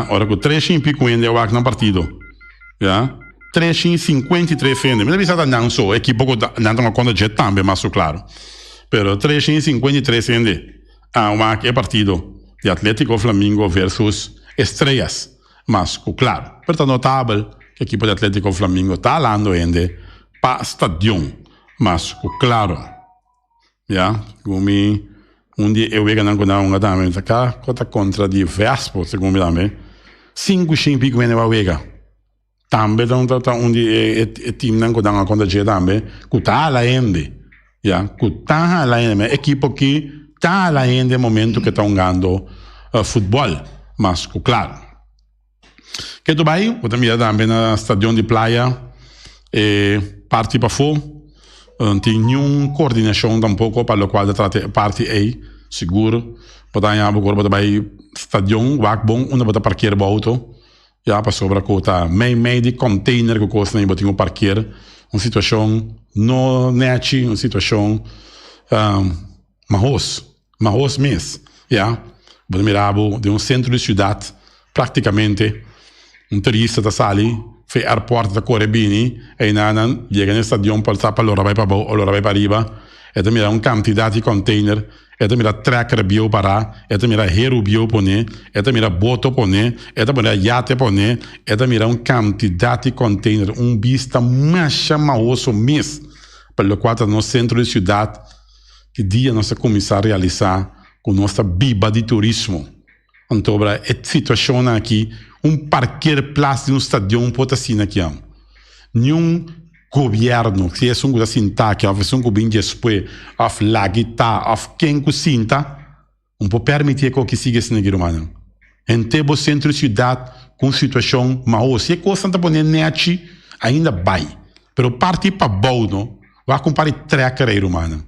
Speaker 1: Ora com 3,50 eu acho no partido. 3,53 cende. Mas não não só, a equipe não tem uma conta de também, mas claro. Pero 3,53 cende. É partido de Atlético Flamengo versus Estrelas. Mas, claro, é notável que a equipe de Atlético Flamengo está lá ainda para o estádio. Mas, claro, como dia eu vejo não conta também, está contra diversos, segundo também. 5,50 vai ver. Também está onde o time não conta de também, que está lá ainda. Que está lá ainda, a equipe que está lá ainda no momento que está jogando futebol. Mas, claro. Que tu vai, eu também também no estádio de praia, parte para fora, não tem nenhuma coordenação tampouco para o qual trata parte aí, seguro. Para ir agora para o estádio, vai bom, onde vai parquear o auto. Para sobre a cota, meio de container que custa nem botar um parquear, uma situação não nete, uma situação marros mesmo, Vou mirar de um centro de cidade, praticamente um turista está ali, fez aeroporto da Corebini, e não chega no estádio para estar para vai para baixo, ou vai para riba, e de mirar uma quantidade de container, e de mirar tracker bio para, e de mirar hero bio pone, e de mirar boto pone, e de mirar yate pone, e de mirar uma quantidade de container, vista mais chamaoso mesmo, pelo qual no centro de cidade, que dia nós começar a realizar com nossa biba de turismo. Então, a situação aqui, parquear place de estádio pode assim aqui. Nenhum governo, se é coisa assim, que é governo depois, of lagita, of quem cozinha, não pode permitir que siga assim aqui, romano. Então, o centro de cidade, com situação mal, se é coisa que está net, ainda vai. Pero parte para bom, vai comparar tracker aí, romano.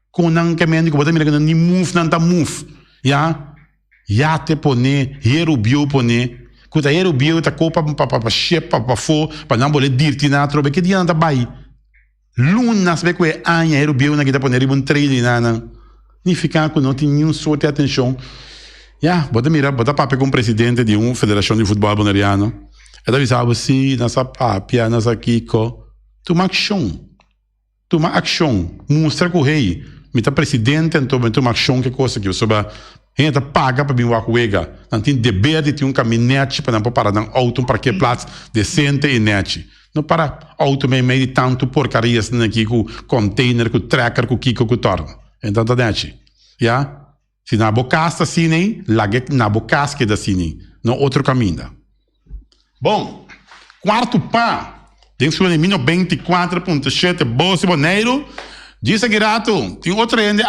Speaker 1: Com não que me diga, que nem move, não tá move. Já te pone, hero bio pone, que o hero bio tá copa para chepa para fo, para não poder dirti na trobe, que dia não tá bai. Lunas be que anya hero bio na que tá pone ribon trade na. Ni ficar com não tem nenhum sorte de atenção. Bota papo com o presidente de uma federação de futebol bonariano. E daí sabe se nessa papia, nessa kiko, toma ação, mostra que o rei, me tá presidente, então toma ação que coisa que sobre gente paga para vir wakuega. Não tem dever de ter um caminhete para não parar um auto para que plaats decente e net. Não para auto meio de tanto porcarias aqui com container, com tracker, com kiko, com torno. Então tá net. Já? Se na bocasta assim nem, na bocasca da assim, não outro caminho. Bom, quarto pá, dentro do Minho 24.7, Bolsa Boneiro, diz aqui rato, tem outra ende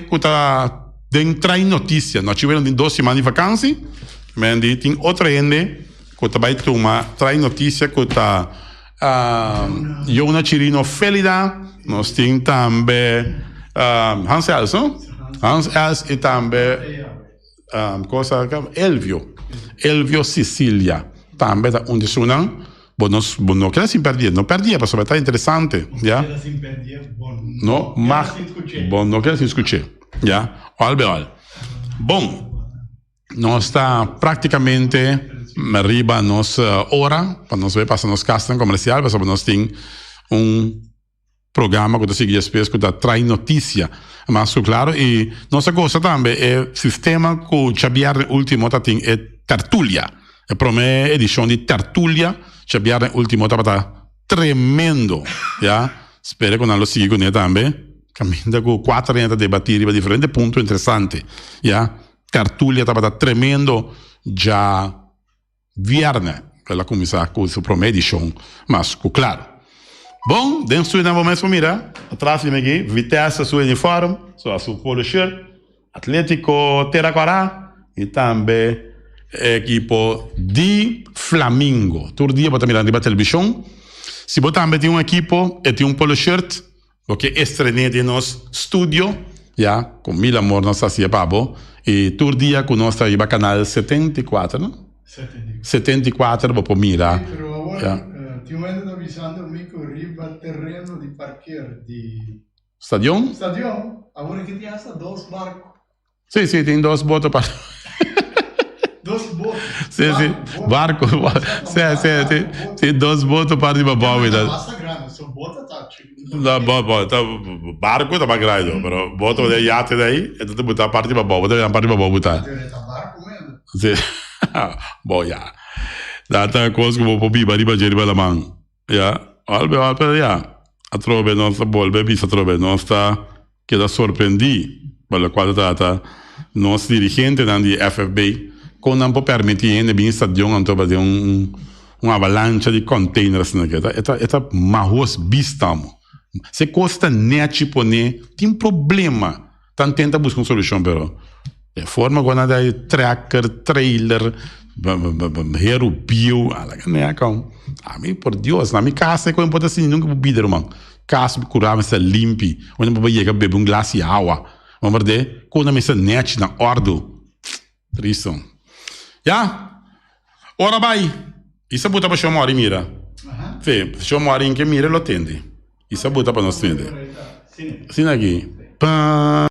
Speaker 1: que tá dentro em notícia. Nós tivemos 2 semanas de vacância, mas tem outra ende que tá vai tomar, traz notícia que tá Jona Chirino Felida, nós temos também Hans Elson, e também Elvio Sicilia, também da onde sunan, não quer se perder, não perdia, mas vai estar interessante, já? Não, mas não quer se escutar, já? Olha, bom, nós está praticamente arriba a nossa hora, para nós ver passar nos casting comercial, mas nós temos programa que seguir espécie que traz notícia, mas claro, e nossa coisa também é sistema que o Xavier último tem é tertulia, é para mim edição de tertulia, Xavier último tá tremendo, já? Espero que nós seguir com ele também, caminha com 4 anos de debatir sobre diferentes pontos interessantes, já? Tertulia tá tremendo, já viernes, ela começar com sua primeira edição, mas claro. Bom, dentro do vamos mirar, atrás de mim aqui, Vitesse, seu uniforme, seu polo shirt, Atlético Teraquará e também equipo de Flamengo. Todo dia você mirar na televisão. Se você também tem equipo e tem polo shirt, porque estreia de nosso estúdio, já, com mil amor nossa cia pabo, e todo dia com nós aí no canal 74, não? 74, você mirar.
Speaker 2: Ti ho avvisando amico arriva terreno di parquear di
Speaker 1: Stadion?
Speaker 2: Agora que tem essa 2 barcos.
Speaker 1: Sim, tem 2 botos para
Speaker 2: 2 botos.
Speaker 1: Sim, barco. Tem 2 botos para ir para Bowie.
Speaker 2: Basta grande, só bota tá
Speaker 1: barco tá mais grande, mas boto de iate daí, e tu botar parte para Bowie, a parte para Bowie botar.
Speaker 2: Barco mesmo.
Speaker 1: Sim. Bom, já. Data coisa que vou biba riba de riba la mão. Já, olha, já. A trobe nossa bolbe, bisa trobe nossa que da surpreendi, pela qual data nosso dirigente da FFB com não permitir bem estadião então fazer uma avalanche de containers naquela. Eta mahos bistamo. Se costa net pone, tem problema. Então tenta buscar uma solução, pero de forma quando dá tracker, trailer, herupio, a mim por Deus, na minha casa é como pode assim nunca beber, irmão. Casa me curava se limpe, quando eu ia beber glass de água, vamos ver, quando me se net na ordo, triste. Já, ora vai, isso bota para chamar e mira, fê, chamar em que mira lo tende, isso bota para nós tende, sim aqui, pá.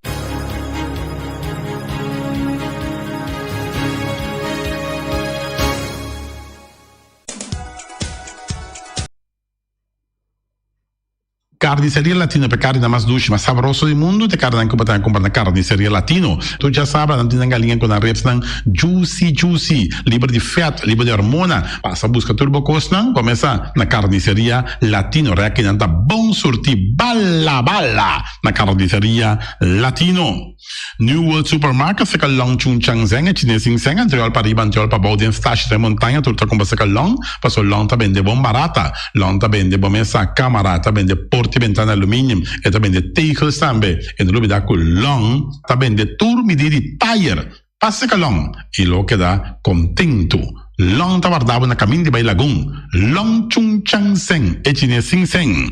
Speaker 1: Carniceria Latino, per carne mais doce, mais saboroso do mundo, te carne que botar comprar na Carniceria Latino. Tu já sabe, não tem galinha com a repsang juicy, livre de fat, livre de hormona. Passa a busca turbo costa, começa na Carniceria Latino, que não tá bom sortir bala na Carniceria Latino. New World Supermarket, se long chung chang zeng, chinesing zeng, anterior para riba, anterior para baudin stash de montanha, tu tá compra se long, passo long tá vende bom barata, long tá vende bom essa câmara, tá vende porte ventana alumínio, e tá vende teicos também, e no lugar da long, tá vende turmi di tire, passa que long, e lo que dá contento. Long tá guardado na caminho de Bailagum, long chung chang zeng, e chinesing zeng.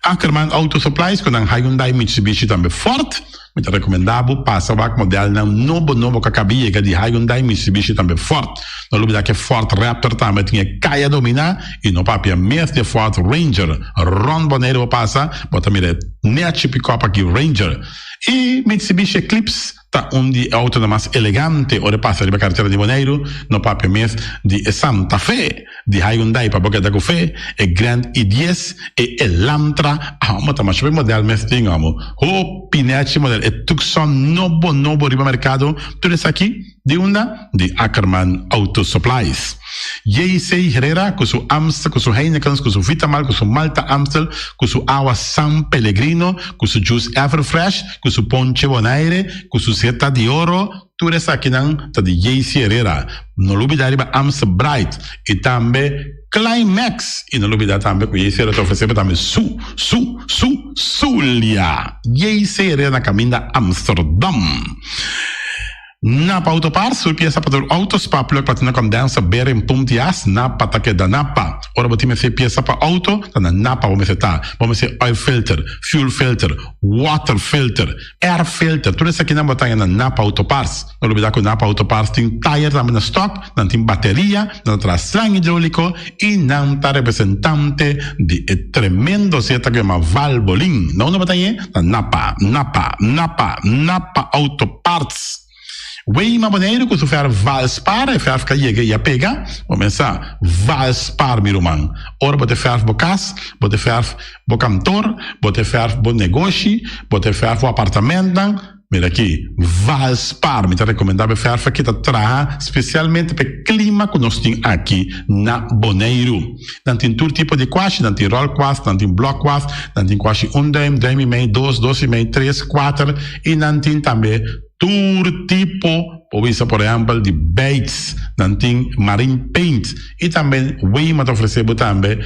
Speaker 1: Ackerman Auto Supplies, com a Hyundai Mitsubishi também forte, muito recomendável, passa o modelo novo que acabia de Hyundai Mitsubishi também forte. No lugar que Ford Raptor também tinha caia dominar e no papel mesmo de Ford Ranger, Ron Boneiro passa, bota mira net pick-up aqui Ranger e Mitsubishi Eclipse tá de auto mais elegante, ora passa de carteira de Bonaire, no papel mês de Santa Fe, de Hyundai para boca da café, e Grand i10 e Elantra, mas também o modelo mês tem o Pinete modelo, e Tucson novo riba mercado, tudo isso aqui de de Ackerman Auto Supplies. JC Herrera, com seu Amstel, com seu Heineken, com seu Vitamal, com seu Malta Amstel, com seu Agua San Pellegrino, com seu Juice Everfresh, com seu Ponche Bonaire, com seu Seta de Oro, tudo isso aqui tá de JC Herrera. Não olvidar riba Amstel Bright e também Climax. E não olvidar também que JC Herrera te oferece também Zulia. JC Herrera na caminho da Amsterdam. Napa Autopars, surpieza para o Autospa, plug para condensa, beira em pontias, Napa taque da Napa. Ora, vou ter que peça para auto, tá na Napa, vamos ser oil filter, fuel filter, water filter, air filter, tudo isso aqui na botanha na Napa Autopars. Não olvidar que o Napa Autopars tem tire também na stock, não tem bateria, não traz slang hidráulico e não tá representante de tremendo seta que é uma Valvoline. Não na botanha, na Napa Autoparts. Weima Bonaire, que tu faz Valspar, e faz que ia pegar, começar Valspar, meu irmão. Ora, você faz bocas, você faz bocantor, você faz bom negócio, você faz o apartamento. Mira aqui, Valspar, me tá recomendado fazer aqui, tá traga especialmente para o clima que nós temos aqui na Bonaire. Não tem todo tipo de quash, não tem roll quash, não tem block quash, não tem quash 1 dime, dime e meio, 2, 2 e meio, 3, 4 e não tem também todo tipo, por exemplo, de baits, não tem marine paint e também Weima te ofereceu também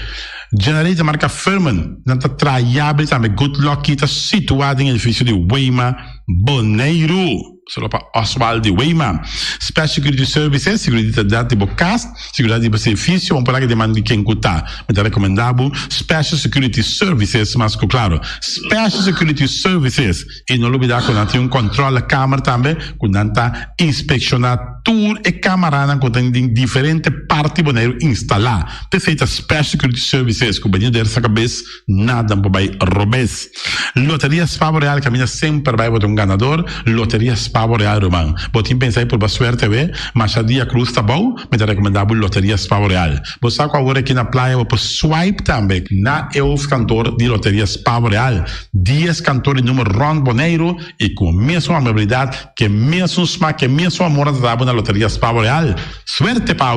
Speaker 1: generator marca Furman, não está traiável também Good Luck que está situado em edifício de Weima Bonaire. Só para Oswald de Weima. Special Security Services, seguridade de bocas, seguridade de benefício, vamos falar que demanda de quem cutar. Mas é recomendável Special Security Services, mas claro, Special Security Services. E não olvidar que não tem controle da câmara também, quando não está inspecionado tudo e câmara que tem diferentes partes Bonaire instalar. Perfeita Special Security Services, que o banheiro dessa cabeça, nada para robes. Loteria Spavo Real, caminha sempre vai para um ganador. Loteria Spavo Real, irmão. Botim pensar por suerte, mas a dia cruz tá bom, mas é recomendável Loteria Spavo Real. Você sabe qual hora aqui na praia, eu posso swipe também na EUF cantor de Loteria Spavo Real. 10 cantores número Ron Bonaire e com a mesma amabilidade, que mesmo smack, que mesmo amor da na Loteria Spavo Real. Suerte para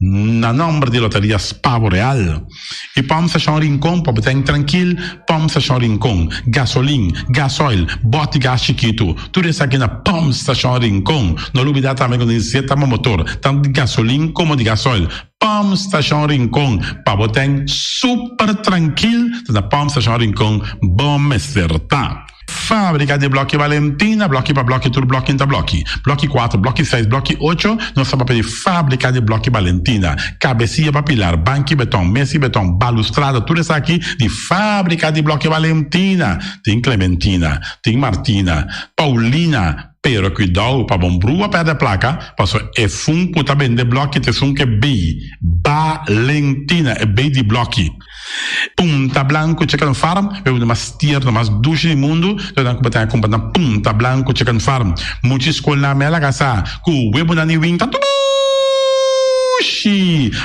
Speaker 1: na nome de Loteria Spavo Real. E vamos achar um rincão, para botar tranquilo, vamos achar um rincão. Gasolina, gasoil, bote gás chiquito, tudo isso aqui na Pom Station Rincon. Não olvidar também quando injeta o motor, tanto de gasolina como de gasoil. Pom Station Rincon, para botar super tranquilo, na Pom Station Rincon, bom acertar. Fábrica de Bloque Valentina, bloque para bloque, tudo bloque em bloque. Bloque 4, bloque 6, bloque 8, nós estamos para Fábrica de Bloque Valentina. Cabecinha para pilar, banco e betão, mesa e betão, balustrada, tudo isso aqui de Fábrica de Bloque Valentina. Tem Clementina, tem Martina, Paulina, pero cuidado para bombrua perder a placa, passou é fun puta bem de bloque, te fun que é B, Valentina, é B de bloque. Punta Blanco Chicken Farm, é uma das tiers mais duas do mundo, então que a companhia Punta Blanco Chicken Farm, muitas escolas na mela gasa, com o web na niwin tá tudo.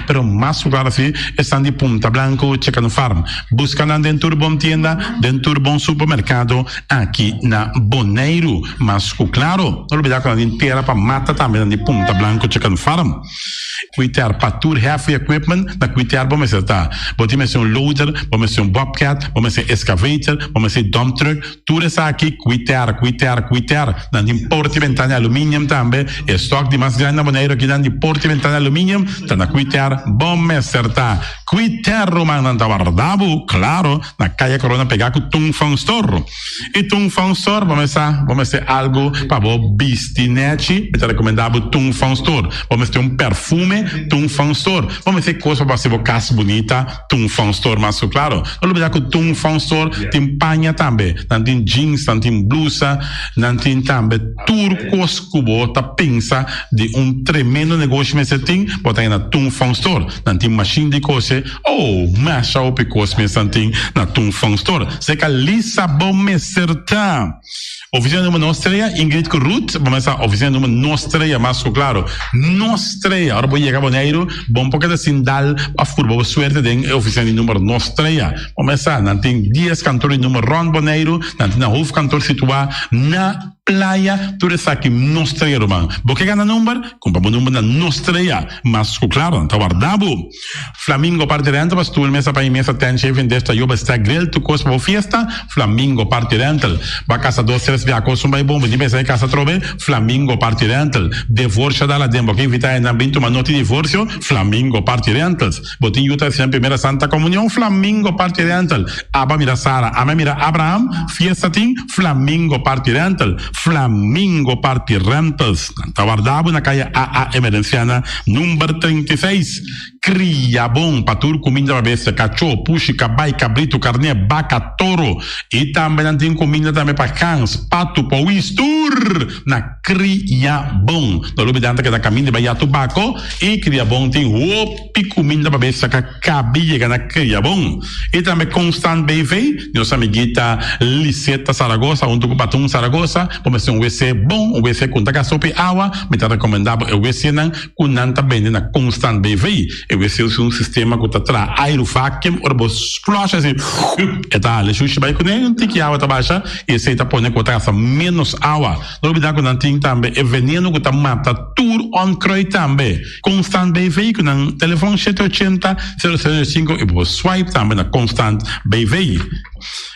Speaker 1: Pero más claro assim, estão de Punta Blanco Chicken Farm. Buscando dentro de bom tienda, dentro de bom supermercado, aqui na Bonaire. Mas claro, não olvidar que a gente tem para mata também de Punta Blanco Chicken Farm. Cuidar para tudo heavy equipment, na cuidar vamos acertar. Vamos ser um loader, vamos ser um bobcat, vamos ser excavator, vamos ser dump truck, tudo isso aqui, cuidar. Na de porta e ventana alumínio também, estoque de mais grande na Bonaire aqui na de porta e ventana alumínio, tá na cuidar, vamos acertar. Cuidar romano na guardavo, claro, na calle Corona pegar com Tung Fang Store. E Tung Fang Store, vamos ser algo para o bistinete, é recomendável Tung Fang Store. Vamos ter um perfume Tung Fang Store. Vamos ter coisa para ser casa bonita, Tung Fang Store, mas claro, não olvidar que o Tung Fang Store tem panha também, não tem jeans, não tem blusa, não tem também turcos que você pensa de um tremendo negócio, mas você tem, botar na Tung Fang Store, não tem machine de coisa, masha o picos, mas não tem na Tung Fang Store. Você que lisa bom me acertar. Oficina número nostra, Ingrid Corrut, vamos a oficina número nostra, más claro. Nostra, ahora voy a llegar a Bonaire, bom porque de sindal, a furbo suerte de oficina número nostra. Vamos a, nanting 10 cantores número Ron Bonaire, nanting na hoofdkantoor situado na playa, tu res aqui nostra, man. Porque gana número, compra o número na nostra, mas claro, tá guardado. Flamingo parte rental, mas tu mesa para imensa ten chef desta yoba está grill, tu costa para fiesta, Flamingo parte rental. Ba casa 2 via costa vai bom, de mesa casa trove, Flamingo parte rental. Divorcio dalla dembo, que invita na bintu uma noti divorcio, Flamingo parte rentals. Botin yuta sempre primeira Santa Comunhão, Flamingo parte rental. Aba mira Sara, ama mira Abraham, fiesta ting, Flamingo parte rental. Flamingo parte rentals. Tá guardado na caia AA Emerenciana, número 36. Cria bom, patur, comida para bestia, cachorro, puxi, cabai, cabrito, carne, vaca, toro. E também tem comida também para cães, pato, pauistur. Na cria bom. No lugar de que da caminho vai a tubaco. E cria bom tem opi comida para bestia, que cabia na cria bom. E também Constant BV, nossa amiguita Liseta Saragossa, onde o patum Saragossa, vamos ter WC bom, WC com taca sopa água, me tá recomendado o WC não, com nanta bem na Constant BV. Eu sei um sistema que está atrás, aerovacuum, ou vos flush assim, e tá, le xuxi vai com ele, não tem que água tá baixa, e esse tá põe com taça menos água. Não olvidar que não tem também, é veneno que tá mata tour on croi também. Constant BV, que no telefone 780 005 e vos swipe também na Constant BV.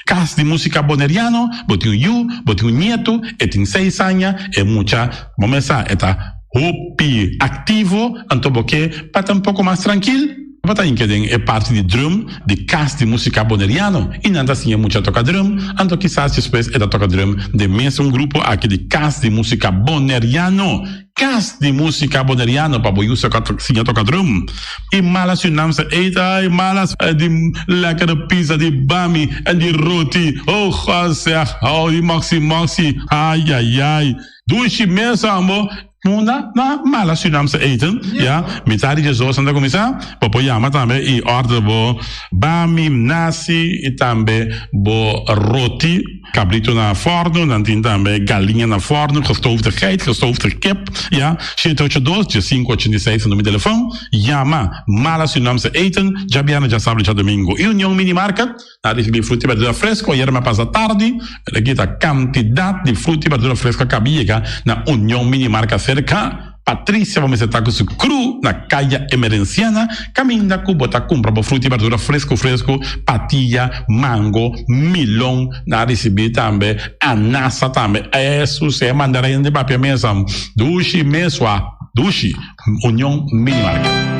Speaker 1: Casa de música boneriano, botinho you, botinho nieto, e tem 6 anos, e mucha, vamos a, eta hopi ativo, então porque para um pouco mais tranquilo, para que é parte de drum, de cast de música boneriano, e não assim é muito toca drum, então quizás depois é da toca drum de mesmo grupo aqui de cast de música boneriano. Cast de música boneriano para boi usa sim toca drum. E malas se não se eita, e malas de lekkere pizza de bami e de roti. Oh, zeg, oh, die maxi, ai, ai, ai. Doe je mesmo, amor. Na mala Surinaamse eten, ja, met daar die zo aan de commissaris, popoyama também e order bo bami, nasi e também bo roti, cabrito na forno, dan tem também galinha na forno, gestoofde geit, gestoofde kip, ja, 782 586 no meu telefone, llama mala Surinaamse eten, já viene já sábado já domingo, e União Mini Market, na recebi fruta e verdura fresco, ayer me passa tarde, aqui a quantidade de fruta e verdura fresca cabia na União Mini Market cerca. Patrícia, vamos estar com o cru na caia Emerenciana, caminha com bota compra para fruta e verdura fresco, patilha, mango, milão, na receber também, anassa também, isso se mandarim de papel mesmo, dushi mesua, dushi, União Mini Market.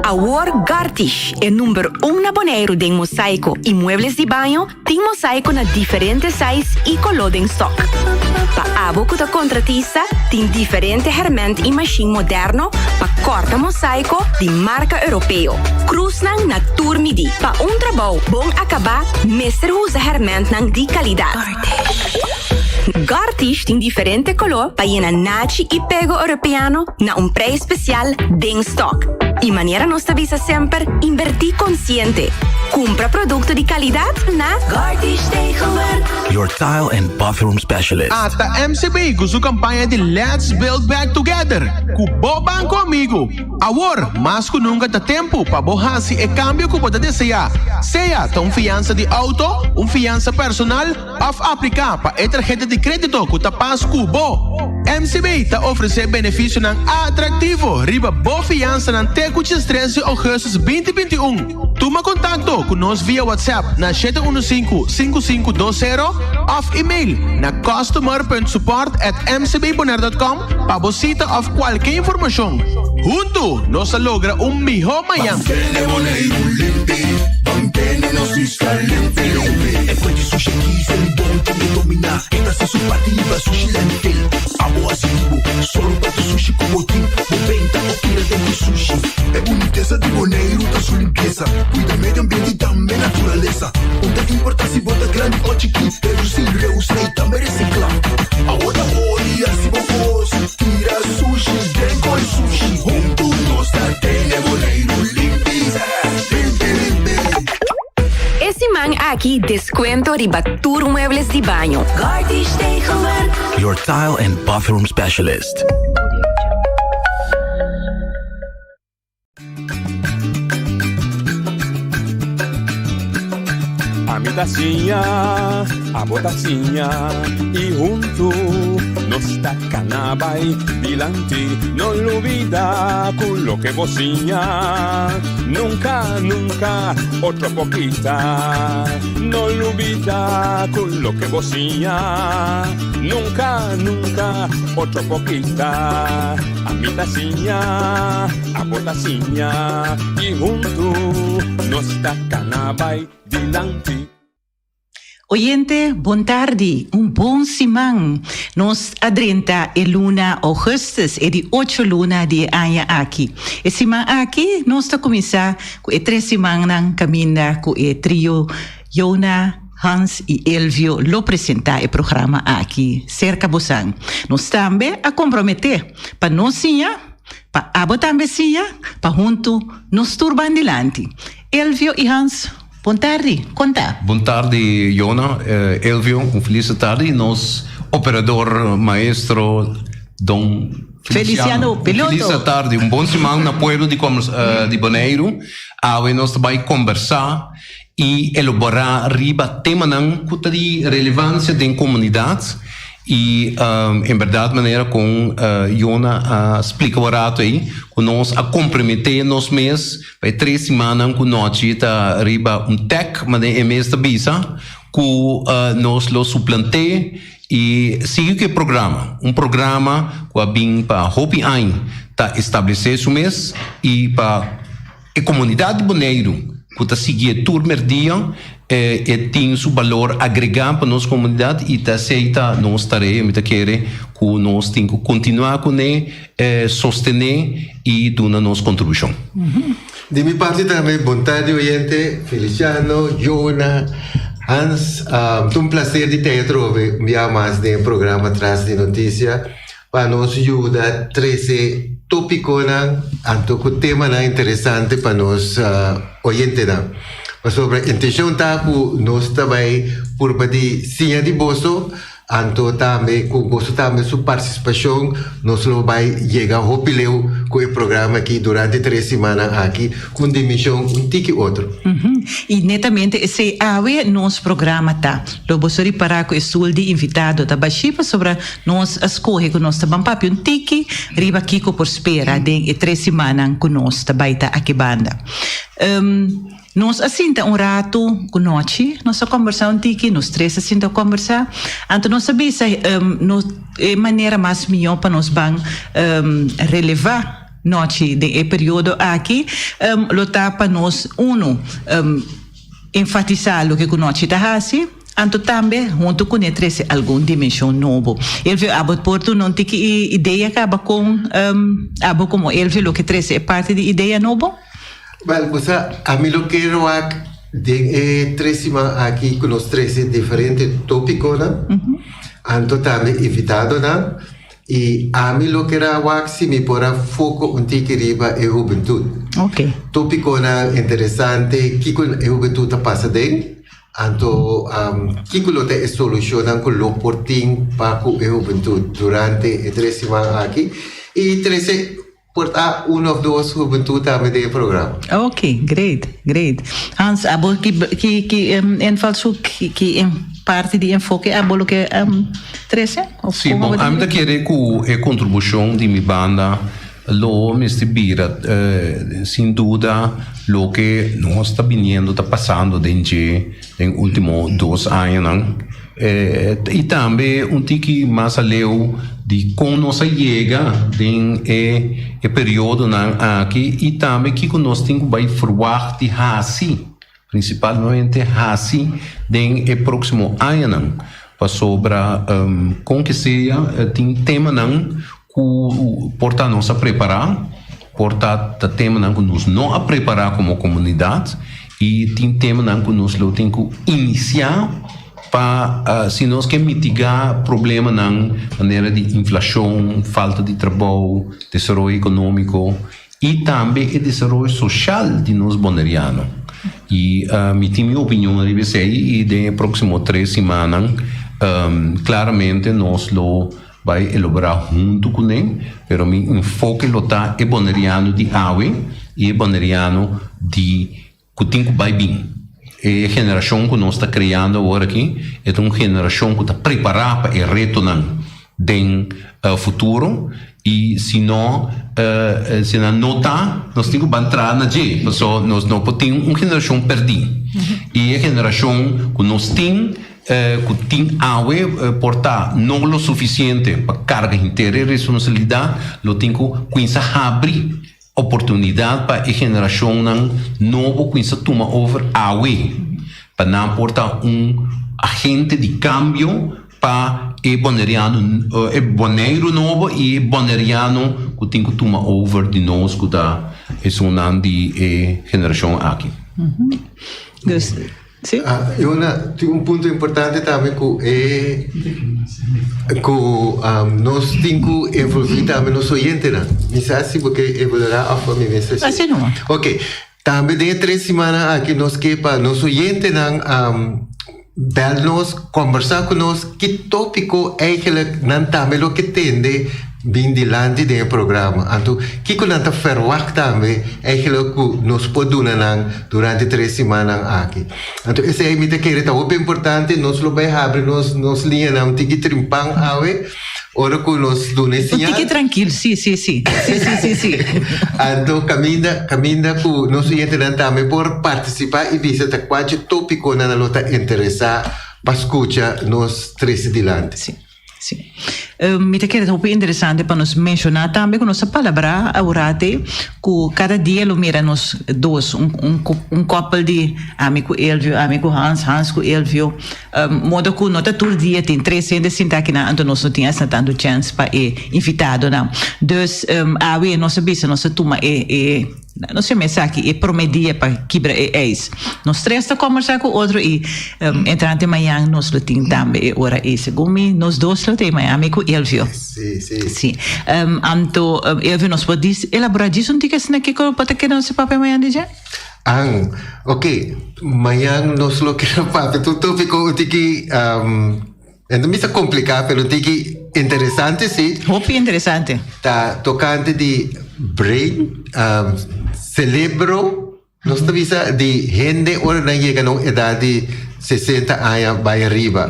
Speaker 4: Awor Gartish é número 1 na Bonaire de mosaico e muebles de banho, tem mosaico na diferentes sizes e color em stock. Pa abo kuta contratista, tem diferente herramienta e machine moderno pa corta mosaico de marca europeu. Cruznan na Turmidi. Pa trabalho bom acabar, mestre usa herramienta de qualidade. Gartish tem diferente color para ir nachi e pego europeano na preço especial de stock. E maneira nós avisa sempre invertir consciente. Compra produto de qualidade na Gartish Tegenwerk.
Speaker 5: Your tile and bathroom specialist.
Speaker 6: At the MCB, gusto campanha de Let's Build Back Together. Kubo banco amigo. Awor, mas ku nunca ta tempo pa bohasi e cambio ku pode desejar. Seja ta fiança de auto, fiança personal, of aplicar pa e tarjeta de crédito ku ta pas kubo. MCB ta oferece benefício ng atrativo. Riba bo fiança ng Tecuches 13 Augustus 2021. Tuma contacto com nós via WhatsApp na 715-5520 of email na customer.support@mcbbonaire.com para visita of qualquer informação. Junto, nós logra melhor manhã.
Speaker 7: Manténnos caliente. E poi di sushi chi sei buon che mi domina. E una stessa partita sushi lentil. Amo asivo, solo per sushi como team. 90 o kilo de sushi. É boniteza de Bonaire, da sua limpeza. Cuida meio ambiente e também natureza. Onde importa se bota grande ou chiquinho. Reduzir, reusar e também reciclar. Agora olha se vos tira sushi, vem com sushi. Junto nós tem Bonaire limpi.
Speaker 4: Esse man aqui descuento ribatur muebles de banho. Gartish Tegenwerk.
Speaker 5: Your tile and bathroom specialist.
Speaker 8: A mi tacinha, a botacinha e junto nos tacanabay dilante, no olvida con lo que vocinha. Nunca, nunca, otro poquita, no olvida con lo que vocinha. Nunca, nunca, otro poquita. A mi tacinha, a botacinha e junto nos tacanabay dilante.
Speaker 9: Oyente, bom tarde, bom semana. Nós adrenta é luna Augustus, é de 8 luna de ano aqui. E semana aqui, nós está começar com 3 semanas caminhar com o trio Jona, Hans e Elvio lo apresentar o programa aqui, cerca Bosan. Nós também a comprometer para nós sim, para abo também sim, para junto nos turban dilante. Elvio e Hans, bom tarde, conta.
Speaker 10: Bom tarde, Jona, Elvio, feliz tarde. Nós, operador maestro, Dom
Speaker 9: Feliciano Piloto.
Speaker 10: Feliz tarde, bom semana no pueblo de Bonaire. Hoje nós vamos conversar e elaborar riba tema de relevância da comunidade. E, em verdade, maneira com Jona explica o rato aí, que nós a comprometer nós mesmos, para 3 semanas com nós, tá riba tech, mas é mês da bisa, que nós lo suplante e siga que programa, programa que vem para Hopi Ain, tá estabelecer isso mês e para a comunidade de Bonaire, que tá seguir turma dia, e tem seu valor agregado para nossa comunidade e aceita nossa tarefa, que quer que nós temos que continuar com ele, sostener e dar nossa contribuição.
Speaker 11: De minha parte também, bom tarde, oyente, Feliciano, Jona, Hans, é prazer de ter trouxe mais de programa atrás de notícia para nos ajudar a trazer tópicos, anto que o tema é interessante para nós oyentes. Sobre a intenção tá que nós também por pedir sim de bolso, anto também com bolso também sua participação, nós vai chegar ao pileu com o programa aqui durante 3 semanas aqui com dimensão tique outro.
Speaker 9: E netamente esse ave nosso programa tá. Lobo sori para com o sul de invitado tá baixo sobre nós escolhe com nós também papi tique riba Kiko por espera de 3 semanas com nós tá baita aqui banda. Nós assinta rato com noite, nós conversamos tiki, nós 3 assinta conversar, então nós sabemos de maneira mais melhor para nós relevar noite de período aqui, lo tá para nós enfatizar o que a noite está assim. Anto também, junto com ele, traz alguma dimensão nova. Ele viu, a Porto não tem que ideia acaba com, como ele viu o que traz é parte de ideia nova?
Speaker 11: Well, a mim o que eu acho de aqui com os três diferentes tópicos, anto também invitado, e a mim o que eu acho se me pôr foco que riba é juventude.
Speaker 9: Ok.
Speaker 11: Tópico interessante, que com a juventude passa dentro. Anto kikulo te solucionan con lo porting para a juventude durante 3 semanas aqui e 13 porta um ou dois juventude também do programa.
Speaker 9: Ok, great. Hans, abo que enfalso que parte de enfoque abo lo que 13?
Speaker 10: Sim, bom, ainda querer com a contribuição de minha banda lo me estibira sem dúvida lo que nós está vindo está passando dentro nos últimos 2 anos e também tique mais além de como nós chega em período aqui e também que nós temos vai forward de assim principalmente assim em próximo ano para sobre com que seja tem tema porta nós a preparar, porta tema que nós não a preparar como comunidade e tem tema que nós tem que iniciar para se nós quer mitigar problema na maneira de inflação, falta de trabalho, desenvolvimento econômico e também o desenvolvimento social de nós bonerianos. E minha opinião e de próximo 3 semanas claramente nós vai elaborar junto com ele, pero mi enfoque lo tá é boneriano de awe e é boneriano de cutinco vai bem. É a geração que nós está criando agora aqui é uma geração que está preparada para o reto do futuro e se não está, nós temos que entrar na G, nós não podemos uma geração perdida. E a geração que nós temos que tem awe portar não o suficiente para carga inteira e responsabilidade, lo tem que abrir oportunidade para a geração nova que toma over awe para não portar agente de câmbio para o boneiro novo e boneriano que tem que tomar over de nós que dá é um de geração aqui.
Speaker 9: Sim.
Speaker 11: Tem ponto importante também que nós temos que envolver também nos oyentes, né? Mensagem porque evoluirá a forma de mensagem.
Speaker 9: Assim não.
Speaker 11: Ok. Também de 3 semanas aqui nós que para nos oyentes dar-nos, conversar com nós que tópico eigenlijk não também o que tende bem dilante do programa. Então, que quando está ferroar também, é aquilo que nos pode dar durante 3 semanas aqui. Então, esse é muito importante, nós lo vai abrir, nos linha não tem que trimpar awe, ora que nos dão sinal.
Speaker 9: Fique tranquilo, sim.
Speaker 11: Então, caminha que nós entendemos também por participar e visitar qualquer tópico na luta interessar para escutar nos 3 dilante.
Speaker 9: Sim. Me te quero muito interessante para nos mencionar também que nossa palavra agora que cada dia lo mira nos dois couple de amigo Elvio, amigo Hans com Elvio, modo que nota todo dia tem 360 aqui na então nós não tinha tanto chance para invitado não. Dus awe nossa bisa nossa turma não sei mais aqui é promedia para quebrar eis. Nós 3 está conversar com outro e entrante amanhã nós lo tem também ora esse gumi nós 2 lo tem amigo Elvio. Sim. Anto Elvio nós pode elaborar disso um tique assim que pode que não se papel amanhã já?
Speaker 11: Ok. Amanhã nós lo quero papel tudo ficou tique então me está complicado, pero tique interessante sim.
Speaker 9: Muito interessante.
Speaker 11: Tá tocante de brain celebro nós visa de gente ora não chega na idade de 60 anos vai arriba.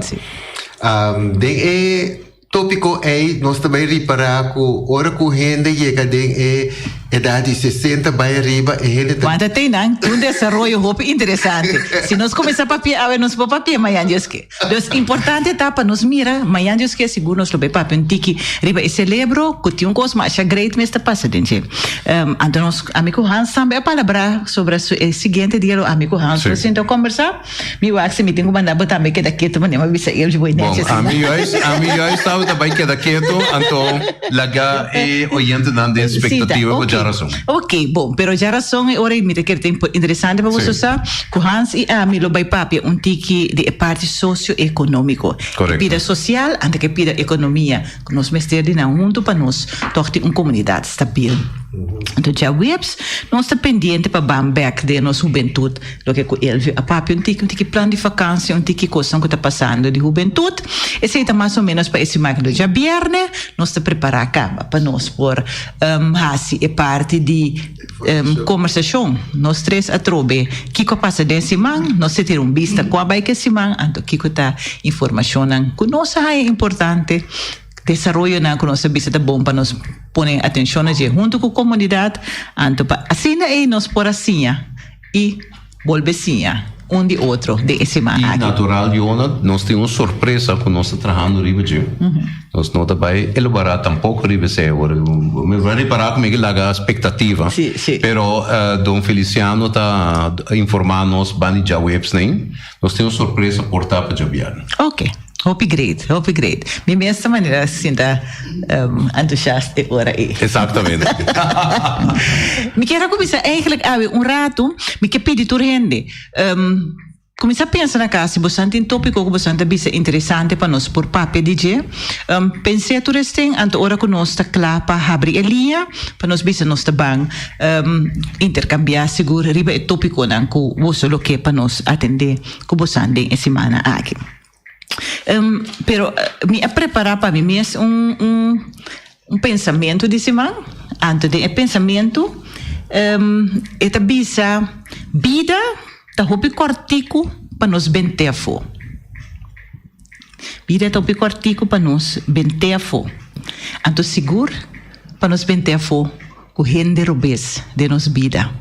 Speaker 11: De tópico é nós também reparar que ora que gente chega de edad de 60 vai arriba e ele
Speaker 9: Quando tem um desarrollo hope interessante. Se nós começar a papel, a ver, nós vamos papel, amanhã Deus que. Então, importante é para nos mira, amanhã Deus que seguro nós lo bem papel, um tiki, riba e celebro, que tem coisa mais great, mas está passando, gente. Então, nós, amigo Hans, também a palavra sobre o seguinte dia, amigo Hans, nós então conversar, me acho que me tenho que mandar botar que daqui, tu mandei uma visa, eu vou ir nesse.
Speaker 10: Amigos, estava também que daqui, então, laga e oyente não tem expectativa por já razão.
Speaker 9: Ok, bom, pero já razão é hora me que tem interessante para você saber, que Hans e a Milo vai papi tiki de parte socioeconômico.
Speaker 10: Correto.
Speaker 9: Pida social, ante que pida economia, que nós mestre na junto para nós torte uma comunidade stabil. Então já webs, nós está pendente para bamback de nossa juventude, lo que com ele a papi tiki plano de vacância, tiki coisa que está passando de juventude. Esse é mais ou menos para esse máquina já viernes, nós está preparar cá para nós por hasi é parte de conversação. Nós três a trobe, Kiko passa desse man, nós ter vista com a bike esse man, então Kiko tá informação que nós é importante. Desarrollo na que nossa vista bom para nós pôr atenção junto com a comunidade, então assim é nós por assim e volvecinha de outro de esse man.
Speaker 10: E natural, Jona, nós temos uma surpresa com nós trabalhando riba de. Nós não vai elaborar tampouco riba se agora. Me vai reparar como é que laga a expectativa.
Speaker 9: Sim.
Speaker 10: Pero Dom Feliciano está informando-nos bani já webs nem. Nós temos surpresa por tapa de avião.
Speaker 9: Ok. Hope great. Me dessa maneira assim da entusiasta agora aí.
Speaker 10: Exatamente.
Speaker 9: Me quero começar eigenlijk rato, me quer pedir tu rende. Começar a pensar na casa, se você tem tópico que você tem interessante para nós por papel DJ. Pensei tu restem, anto ora que nós está claro para abrir a linha, para nós bisa nós está bem intercambiar seguro riba o tópico não que você lo que para nós atender que você tem essa semana aqui. Pero me preparar para mim mesmo um pensamento de semana, antes de pensamento, esta bisa vida tá hopi cortico para nos bentefo. Vida tá hopi cortico para nos bentefo. Anto seguro para nos bentefo com gente robês de nos vida.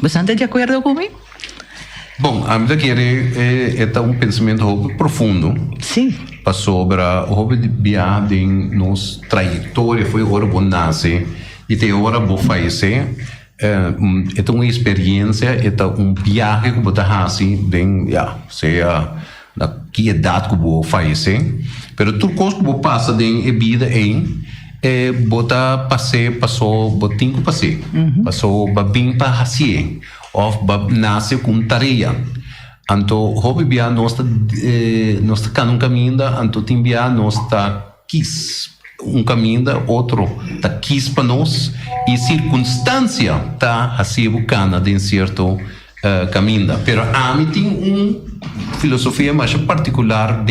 Speaker 9: Você está de acordo comigo?
Speaker 10: Bom, a minha é um pensamento profundo.
Speaker 9: Sim.
Speaker 10: Para sobre o viagem em nossa trajetória, foi hora bom nascer e tem hora bom falecer. É uma experiência, é viagem que você faz, seja na que idade que você falecer. Mas tudo que você passa em vida você passou botinho passei, passou bem para fazer. Of nasce com tarefa. Então, hobby bia nós tá um caminho, então tem bia nós tá quis caminho, outro tá quis para nós e circunstância tá assim bucana de certo caminho. Pero a mim tem filosofia mais particular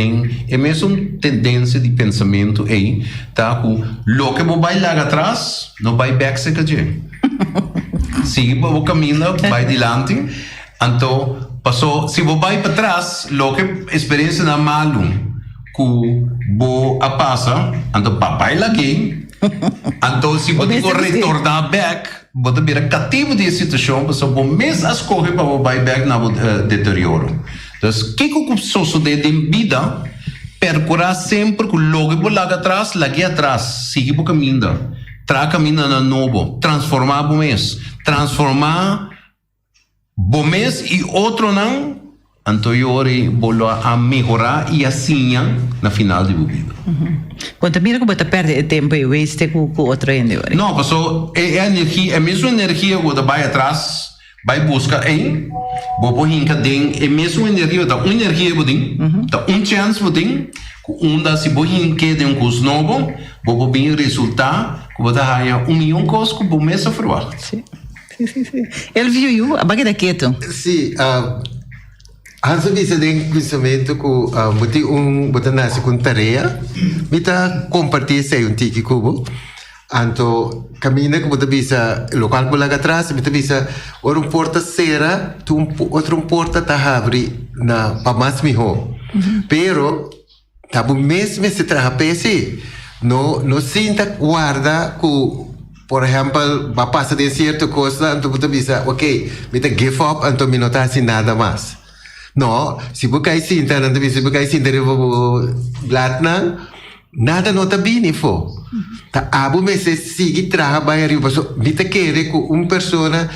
Speaker 10: é mesmo tendência de pensamento aí tá com lo que vai lá atrás não vai back se cair. Sigue o caminho, vai adiante. Então, passou, se você vai para trás, lo que experiência na malu, que você passa, então vai lá aqui. Então, se você retornar back, você vira cativo de situação, você mesmo escolhe para você vai back na deterioro. Então, o que sucede em vida? Percorrer sempre com logo por lá atrás, lá atrás, sigue o caminho. Traga caminho na novo, transformar o mês, transformar o mês e outro não, então eu vou a melhorar e assim na final de vida.
Speaker 9: Quando mira como você perde tempo e waste com outro ainda.
Speaker 10: Não, passou é a energia, a mesma energia que você vai atrás, vai buscar vou pôr em cadê, é a mesma energia, tá uma energia você tem, tá chance você tem, se você quer um curso novo, vou bem resultar. Vou dar milhão de coisas que o mês sofreu.
Speaker 9: Sim. Ele viu a baga quieto.
Speaker 11: Sim, antes de ter conhecimento que você nasce com tarefa, você compartilha se tiki cubo. Então, caminha que você bisa local por lá atrás, você bisa porta cera, outro porta tá abre na para mais melhor. Pero tá bom mesmo se trabalha assim. No sinta guarda que por exemplo, va passa de cierta coisa, então você pensa, ok, me te give up, então me não tá assim nada mais. Não, se você cai cinta, então se você cai cinta, nada não tá bem, fo. Tá, abo me se sigue trabalhar, so, me te querer com uma pessoa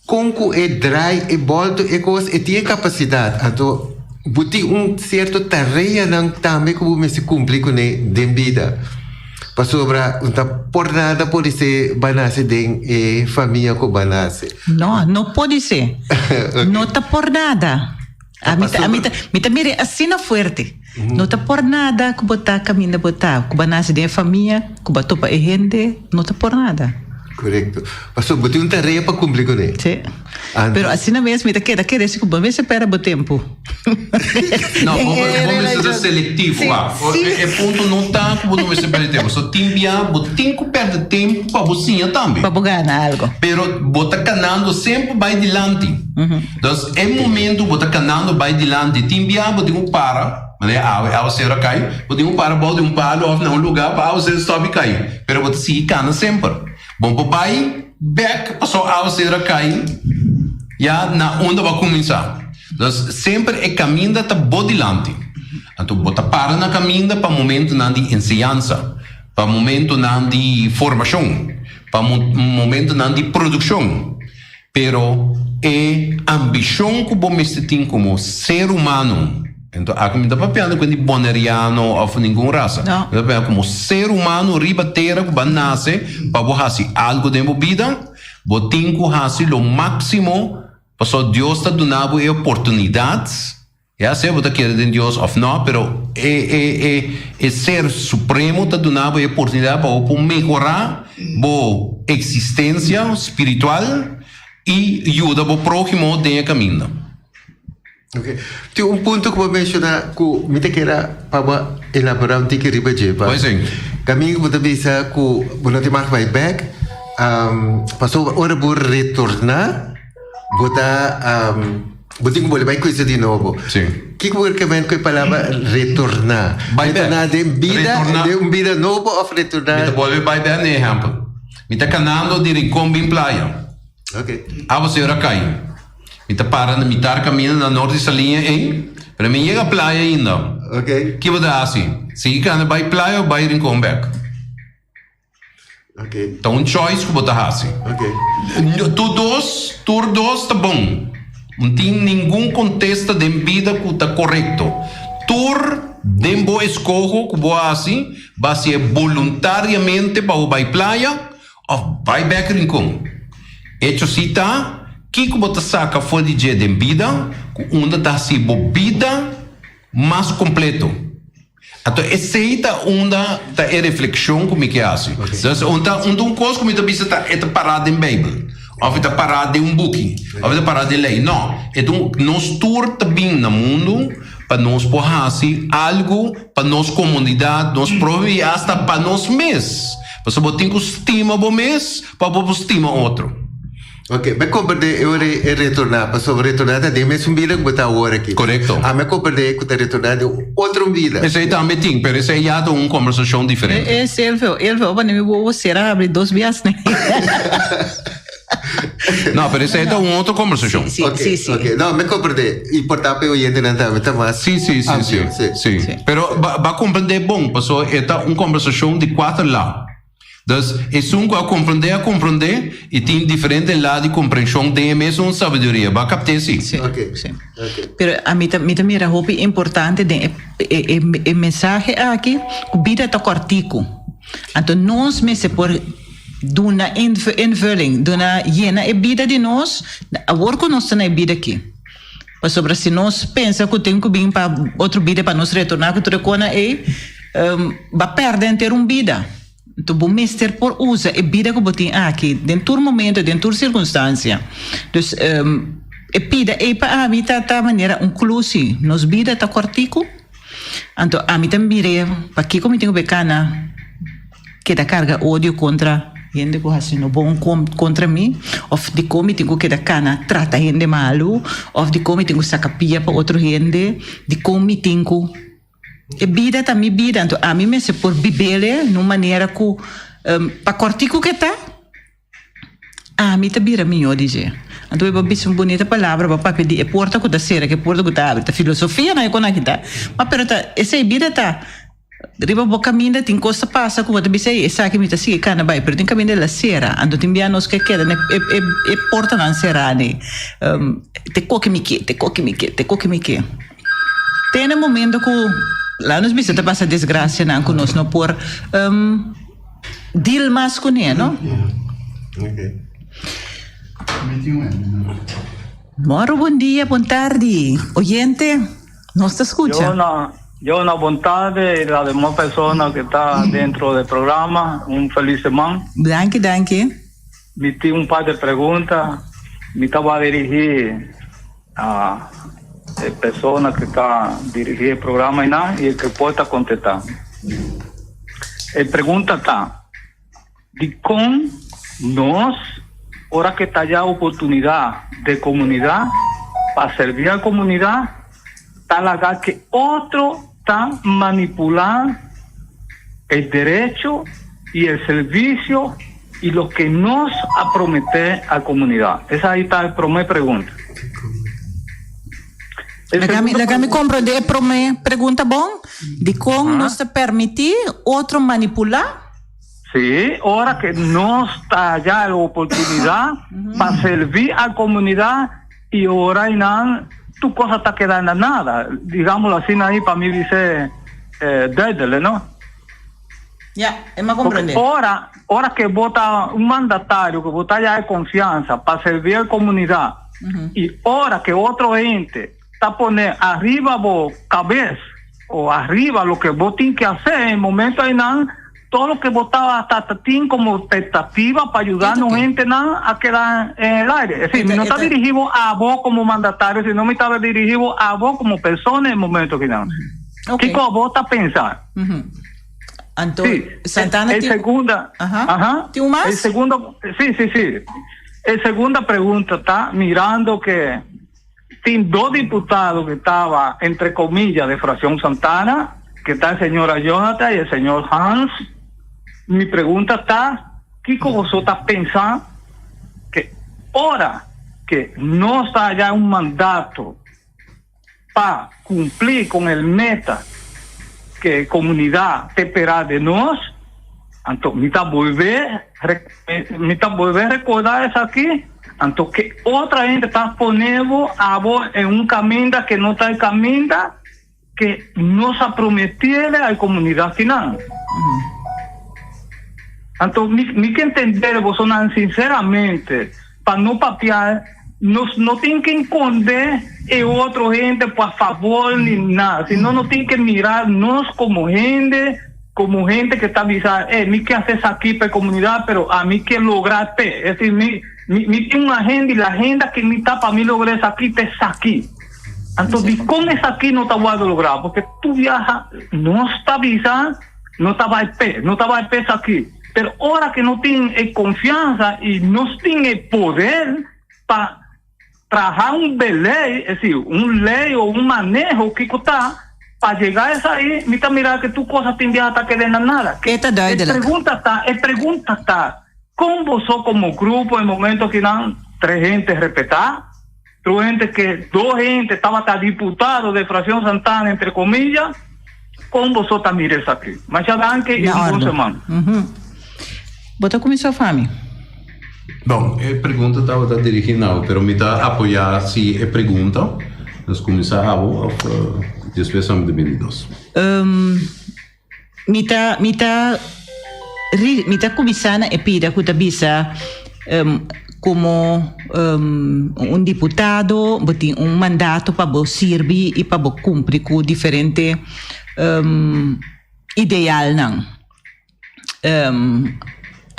Speaker 11: com que drai e volta e coisa e tem capacidade, então buti certo tarefa não também como me se cumprir com de vida. Para sobra, por nada pode ser banase de família com banase.
Speaker 9: Não pode ser. Okay. Não está por nada. A mim mire assim na forte. Não está por nada que botar caminho botar. Que banase de família, que botar para gente, não está por nada.
Speaker 11: Correto. Mas botar uma tarefa para cumprir com ele.
Speaker 9: Sim. Pero assim na mesma, me queda esse que bom, se espera o tempo.
Speaker 10: Não, vamos ser seletivo. É ponto não está como não se perde tempo. Só timbia, tem que perder tempo para você também.
Speaker 9: Para ganhar algo.
Speaker 10: Pero bota canando sempre vai adiante. Então, é momento bota canando vai adiante. Timbia, bota para. Ao ser cai, bota para bota palo ou não lugar para ao ser stop cair. Pero bota se cana sempre. Bom papai, back passou ao ser cai. Já na onda vai começar. Então, sempre é caminho tá bodilante. Então, bota para na caminho para momento na de ensinança, para momento na de formação, para momento na de produção. Pero é ambição que você tem como ser humano. Então, a comida papel não é boneriano ou nenhuma raça. Não. Como ser humano, riba terra que nasce para você algo de vida, você tem que fazer o máximo. Porque Deus está dando oportunidades. Já sei você quer de Deus ou não, pero é ser supremo está dando oportunidade para melhorar a existência espiritual e ajuda o próximo de caminho.
Speaker 11: Ok. Tem ponto que eu mencionar que me te queira para elaborar um tique riba jepa.
Speaker 10: Pois é.
Speaker 11: Caminho que você pensa que você tem mais back, passou hora por retornar. Botar boleh baik coisa de novo.
Speaker 10: Sim.
Speaker 11: Que recommendo que a palavra retornar. Retornar de vida novo ou retornar?
Speaker 10: Mita boleh vai dar exemplo. Mita canando de rincón bem playa.
Speaker 11: Ok.
Speaker 10: A você ora cai. Mita para na mitar caminho na norte essa linha em. Para mim chega a playa ainda.
Speaker 11: Ok.
Speaker 10: Que vai dar assim? Se cana vai playa ou vai rincón back.
Speaker 11: Ok.
Speaker 10: Então um choice que você assim.
Speaker 11: Ok.
Speaker 10: Tu dois tá bom. Não tem nenhum contexto de vida que está correto. Tu dembo escolho que você assim, vai ser voluntariamente para o playa ou vai back rincón. Hecho se tá, que você saca fora de dia de vida, onde está se vida mais completo. Então, essa é uma reflexão que me faz. Então, uma coisa que me diz é parado em Bíblia, ou é parado em book, ou é parado em lei. Não, então, nós todos também no mundo, para nós fazer algo para nossa comunidade, nós prover até para nós mesmos. Porque você tem que estimar o mês, para você estimar outro.
Speaker 11: Ok, me compreende eu retornar, para sobre retornar da mesma vida que botar agora aqui.
Speaker 10: Correto.
Speaker 11: Me compreende que retornar de outra vida.
Speaker 10: Esse aí também tem, mas esse aí já é uma conversação diferente.
Speaker 9: Esse ele vai ser abre 2 vezes, né?
Speaker 10: Não, mas esse aí é uma outra conversação.
Speaker 9: Sim.
Speaker 11: Ok, não, me compreende. Importante é o gente não tá mais.
Speaker 10: Sim. Pero vai compreender bom, porque é uma conversação de 4 lados. Então, é um que a compreender e tem diferente lado de compreensão de mesmo sabedoria. Vai captar sim.
Speaker 11: Ok.
Speaker 9: Pero a mim também era importante de mensagem aqui, que vida está cortico. Então, nós me se por duna invulling, duna llena a vida de nós, a work nós na vida aqui. Mas sobre se nós pensa que tem que vir para outra vida para nós retornar que tu recona vai perder ter uma vida. Então, o mestre por usa a vida que você tem aqui, dentro do momento, dentro da circunstância. Então, a vida é para a mim da maneira inclusiva. Nos vida está cortico. Então, a mim também para que como tenho becana que da carga ódio contra gente que assim no bom contra mim, ou de como tenho que da cana trata gente malo, ou de como tenho sacapia para outro gente, de como tenho a vida também vida, então a mim me se por viver de uma maneira que Pa cortico que tá? Me tá bira minho, DJ. Então eu vou uma bonita palavra para pedir, porta que tá sera, que porta que tá, tá filosofia não é com aqui tá. Mas pero tá, essa bira tá. Riba bo caminho tem costa passa como te disse, essa aqui me tá sigue cana vai, pero tem caminho da sera, ando tem bianos que queda, né? E porta não será né. Te coque me que. Tem um momento que lá nos bisa tá passa desgraça não conosco não por deal mais com ele, não?
Speaker 11: Okay.
Speaker 9: Moro, bom dia, boa tarde. Oyente, ¿nos te escucha?
Speaker 12: Yo una buena tarde y la demás persona que está dentro del programa, un feliz semana.
Speaker 9: Danke.
Speaker 12: Me tengo un par de preguntas. Me estaba a dirigir a persona que está dirigiendo el programa y el que pueda contestar. La pregunta está, ¿de cómo nos, ahora que está ya oportunidad de comunidad, para servir a la comunidad, está la que otro está manipulando el derecho y el servicio y lo que nos ha prometido a la comunidad? Esa ahí está la primera pregunta.
Speaker 9: La que me comprende la primera pregunta, bon, de cómo nos te permitir otro manipular.
Speaker 12: Sí, ahora que no está ya la oportunidad para servir a la comunidad y ahora tu cosa está quedando nada. Digámoslo así, ahí para mí dice dédele, ¿no?
Speaker 9: Ya, es más comprender.
Speaker 12: Ahora que vota un mandatario, que vota ya de confianza para servir a la comunidad y ahora que otro ente está poniendo arriba vos cabeza o arriba lo que vos tienes que hacer en el momento ahí todo lo que votaba hasta tiene como expectativa para ayudarnos gente a quedar en el aire. Es decir, no está dirigido a vos como mandatario, sino me estaba dirigido a vos como persona en el momento que ¿Qué cosa vos estás pensando?
Speaker 9: Entonces,
Speaker 12: sí,
Speaker 9: Santana
Speaker 12: el segunda,
Speaker 9: ¿Tiene más?
Speaker 12: El segundo, sí. El segunda pregunta está mirando que tiene dos diputados que estaban, entre comillas, de Fracción Santana, que está el señor Jonathan y el señor Hans. Mi pregunta está, ¿qué vosotros pensán que ahora que no está ya un mandato para cumplir con el meta que comunidad te espera de nos, entonces me está volver a recordar eso aquí, entonces que otra gente está poniendo a vos en un camino que no está el camino que nos ha prometido a la comunidad final. Entonces, me que entender vos sinceramente, para no papear, no tienen que esconder a otra gente por favor ni nada, sino no tienen que mirarnos como gente que está avisando, mí que haces aquí para la comunidad, pero a mí que lograste, es decir, mi tengo una agenda y la agenda que me está para mí lograr aquí, te aquí. Entonces, ¿cómo es aquí no te voy a lograr? Porque tú viajas, no está avisando, no estaba el peso aquí. Pero ahora que no tienen confianza y no tienen el poder para trabajar un ley, es decir, un ley o un manejo que está para llegar a esa ahí, mira que tu cosa tiende hasta que de nada. La pregunta está, ¿cómo vos sos como grupo en el momento que dan 3 gente respetar? Dos gente estaba hasta diputado de Fracción Santana, entre comillas, ¿cómo vosotros mires aquí? Más adelante y un buen semana.
Speaker 9: Bota começou a fame.
Speaker 10: Bom, a pergunta estava dirigida, pero me está apoiar se a pergunta. Nós começamos depois são bem-vindos.
Speaker 9: Me está começando a pedir que bisa como um deputado, tem mandato para servir e para cumprir com diferente ideal não.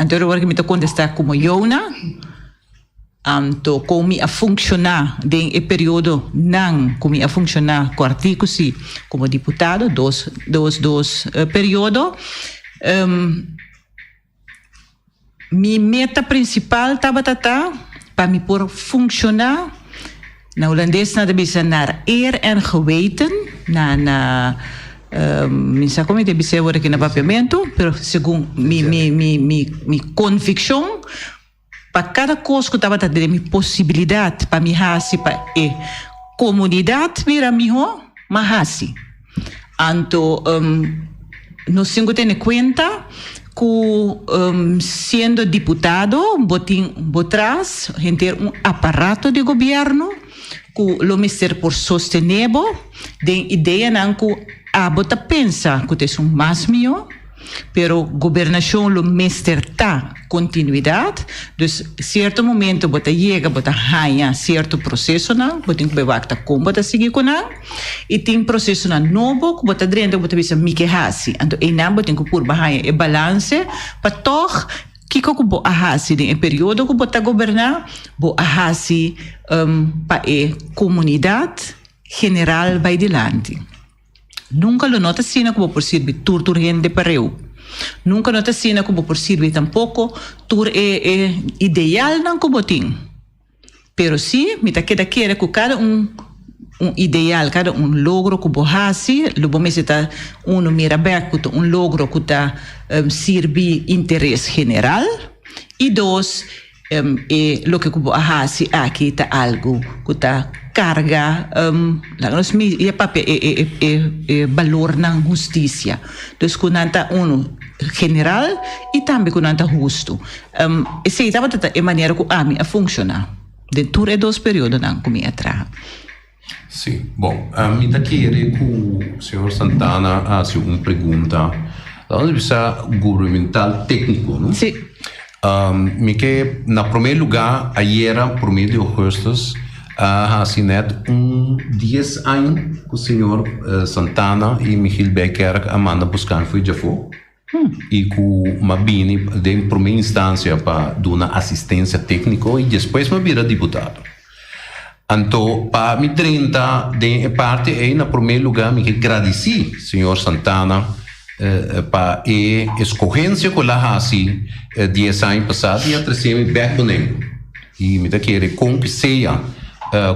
Speaker 9: Então agora que me está contestar como Jona, então como a funcionar em período não como a funcionar com artigo sim como deputado dos períodos. Minha meta principal estava para me por funcionar na holandês na de bisa naar eer en geweten na Minha comida observa aqui no papiamento, pero segundo minha convicção, para cada coisa que estava tendo minha possibilidade para me hasi para comunidade mira miho mahasi. Anto nos tenho que ter conta que sendo deputado botras gente aparato de governo que lo mister por sostenevo de ideia não que bota pensa que é mais mio pero governação lo mister tá continuidade dus certo momento bota chega bota ganha certo processo não bota que bevacta como bota seguir com não e tem processo na novo que bota dentro bota bisa me que hasi então e não bota que por ganha e balance para toch que bo ahasi de período que bota governar bo ahasi para comunidade general vai delante. Nunca lo nota sina como por servir tur gente para eu. Nunca nota sina como por servir tampouco tur ideal não como tem. Pero sim, me tá queda que cada ideal, cada logro que bo hasi, lo bom está mira back logro que tá servir interesse general e dois lo que bo hasi aqui tá algo que tá carga e papel valor na justiça. Dus kunanta general e também kunanta justo. Esse estava de maneira que a funciona. De tudo dois períodos não como atrás.
Speaker 10: Sim, bom, me daqui que o senhor Santana faz uma pergunta. Onde precisa governamental técnico, não?
Speaker 9: Sim.
Speaker 10: Me que na primeiro lugar ayer por meio de augustos assim net 10 anos que o senhor Santana e Michiel Becker manda buscar foi já foi e que uma bini de primeira instância para dar assistência técnica e depois me vira deputado. Então, para me 30 de parte aí na primeiro lugar me agradeci senhor Santana para a escorrência que lá assim 10 anos passados e a trazer me back bonem e me dá que reconquistar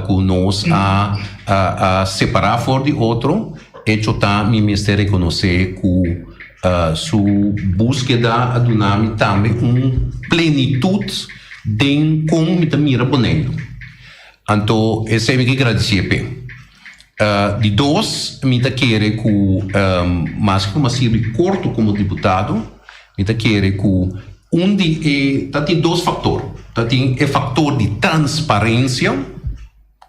Speaker 10: que nós a separar fora de outro e chutar me mister reconhecer que sua búsqueda do nome também plenitude de como me mira bonito. Então esse é me que agradecer de dois me tá querer que mas como assim corto como deputado me tá querer que onde tem dois fatores tem o fator de transparência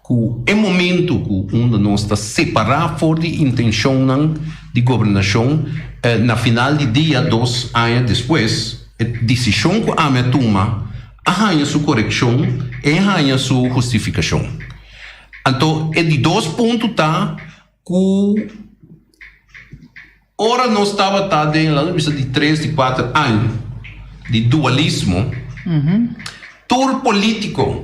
Speaker 10: que é momento que nós está separar fora de intenção de governação na final de dia 2 anos depois a decisão que a minha toma a sua correção e a sua justificação. Então é de dois pontos tá que ora nós estava de 3 de 4 anos de dualismo todo político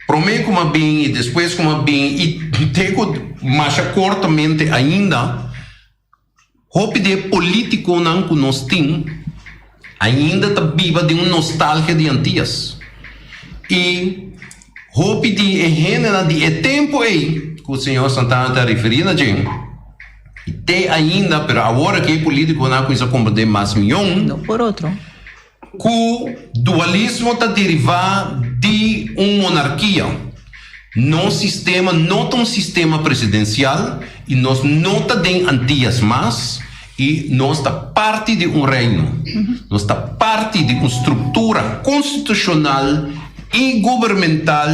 Speaker 10: primeiro como bem e depois como bem e tego mais cortamente ainda hope de político não que nós tem ainda está viva de uma nostalgia de antigas e hope de gênero de tempo aí que o senhor Santana está referindo a gente e tem ainda pero agora que é político não coisa compreender mais milhão
Speaker 9: não por outro
Speaker 10: que o dualismo está derivado de uma monarquia. Nosso sistema não é um sistema presidencial e nós não estamos antigas mais e nós estamos parte de um reino. Nós estamos parte de uma estrutura constitucional e governamental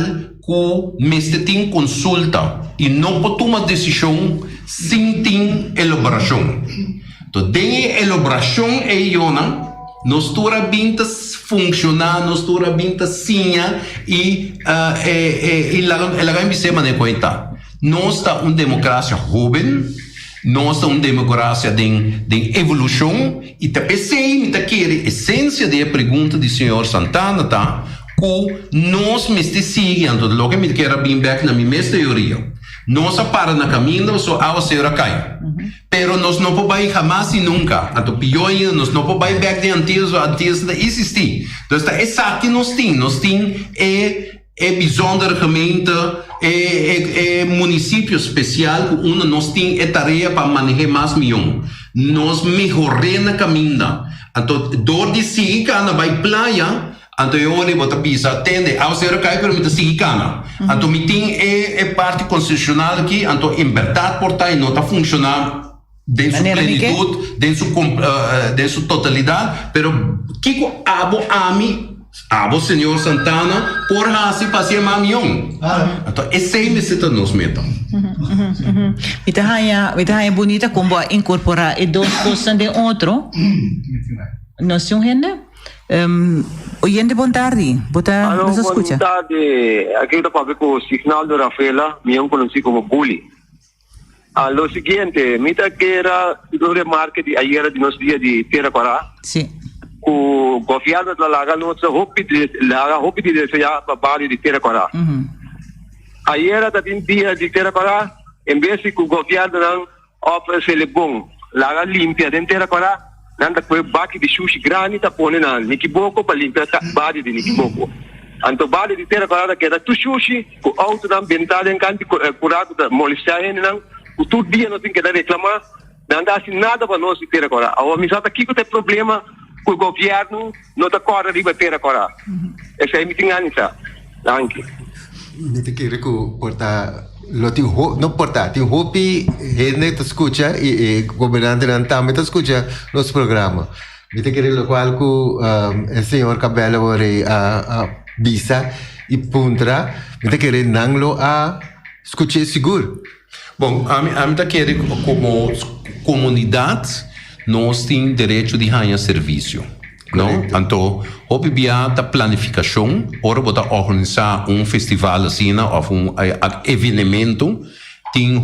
Speaker 10: que mestre tem consulta e não pode tomar decisão sem ter elaboração. Então, tem elaboração e nós tura bintas funcionar, nós tura bintas sinha e ela vai me ser maneira conta. Nós está uma democracia jovem, nós está uma democracia de evolução e também sei que a essência da pergunta do senhor Santana tá que nós me seguindo, logo me quero bem back na minha teoria. Nós para na caminho só a senhora cai. Pero nós não podemos jamais e nunca. A pior ainda, nós não podemos back de antes de existir. Então, essa que nós temos é bijzondere gemeente, é município especial que nós tem tarefa para manejar mais milhão. Nós melhoramos a caminho. Então, dor de Sicana vai praia, então eu olho para pisa, atende, ao ser cai para me Sicana. Então, me tem parte constitucional aqui, então, em verdade, portar não está funcionando dentro sua plenitude, dentro sua totalidade, pero Kiko abo senhor Santana, por assim passei mamião. Então, esse aí me cita nos metam.
Speaker 9: Mita haya bonita como incorporar e duas coisas de outro. Nós temos gente. Oyente, boa tarde. Nos escuta.
Speaker 13: Boa tarde. Aqui está para ver com o Signal do Rafaela, me conheci como Bully. Lo seguinte, mita que era do remarque de ayer de nos dia de Teraquara.
Speaker 9: Sim.
Speaker 13: O governo da laga nossa hopi de desejar para bairro de Teraquara. Ayer da dia de Teraquara, em vez de o governo não oferecer bom, laga limpia de Teraquara, nanda foi baki de sushi grande tá pone na Nikiboko para limpar bairro de Nikiboko. Anto bairro de Teraquara que era tu sushi, o auto não bentar em canto curado da molestar não, o todo dia não tem que reclamar, não dá assim nada para nós de Teraquara. A amizade aqui que tem problema o governo não está correndo de bater agora. Essa é a minha análise. Danke.
Speaker 11: Me te quero que portar não portar, tem hopi gente te escuta e governante não também te escuta nos programas. Me te quero qual que o senhor Cabela ore a visa e puntra, me te quero nanglo a escutar seguro.
Speaker 10: Bom, a mim te quero como comunidade nós temos direito de ganhar serviço. Não? Então, obviamente, a planificação, ora, vou organizar festival assim, ou evento, tem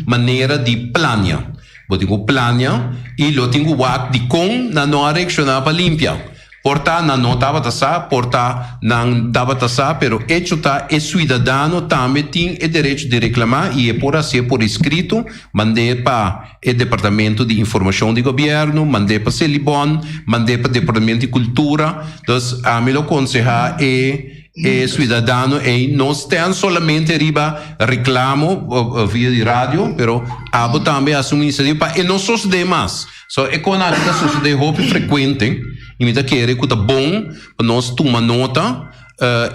Speaker 10: maneira de planear. Vou planear e eu tenho de como não reaccionar para limpar. Porta não estava taxa, porta não estava taxa, pero hecho tá é cidadão também tem o direito de reclamar e é por assim por escrito, mandei para o departamento de informação do governo, mandei para Celibon, mandei para o departamento de cultura, então a melhor aconselhar é cidadão e nós temos somente riba reclamo via de rádio, pero abo também assumir iniciativa para e não só demais, só é com a vida sucede roupa frequente. E me querer que tá bom para nós tomar nota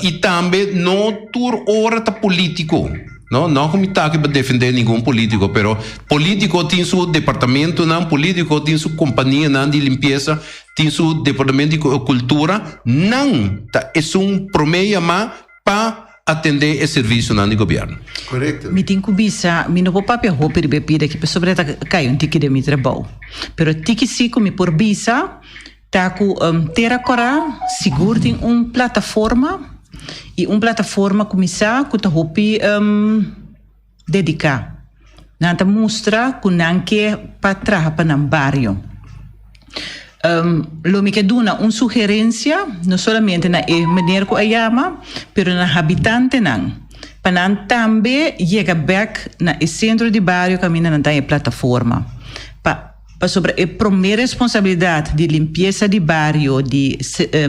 Speaker 10: e também não tur hora tá político, não como tá aqui para defender nenhum político, pero político tem seu departamento, não político tem sua companhia não de limpeza, tem seu departamento de cultura, não tá é promeio mas para atender o serviço não do governo.
Speaker 11: Correto.
Speaker 9: Me tem kubisa, me não vou papel roupa de bebida que sobre tá cai tiki de mi trabalho, pero tiki sim como por bisa Taku Teraquara seguro tem plataforma e plataforma começar que tá hopi dedicar. Nanta mostra que não quer para trabalhar para um bairro. Lo me quer dar sugerência não somente na maneira que ayama, pero na habitante não. Para não também chegar back na centro de bairro caminha na plataforma. Sobre a primeira responsabilidade de limpeza de bairro, de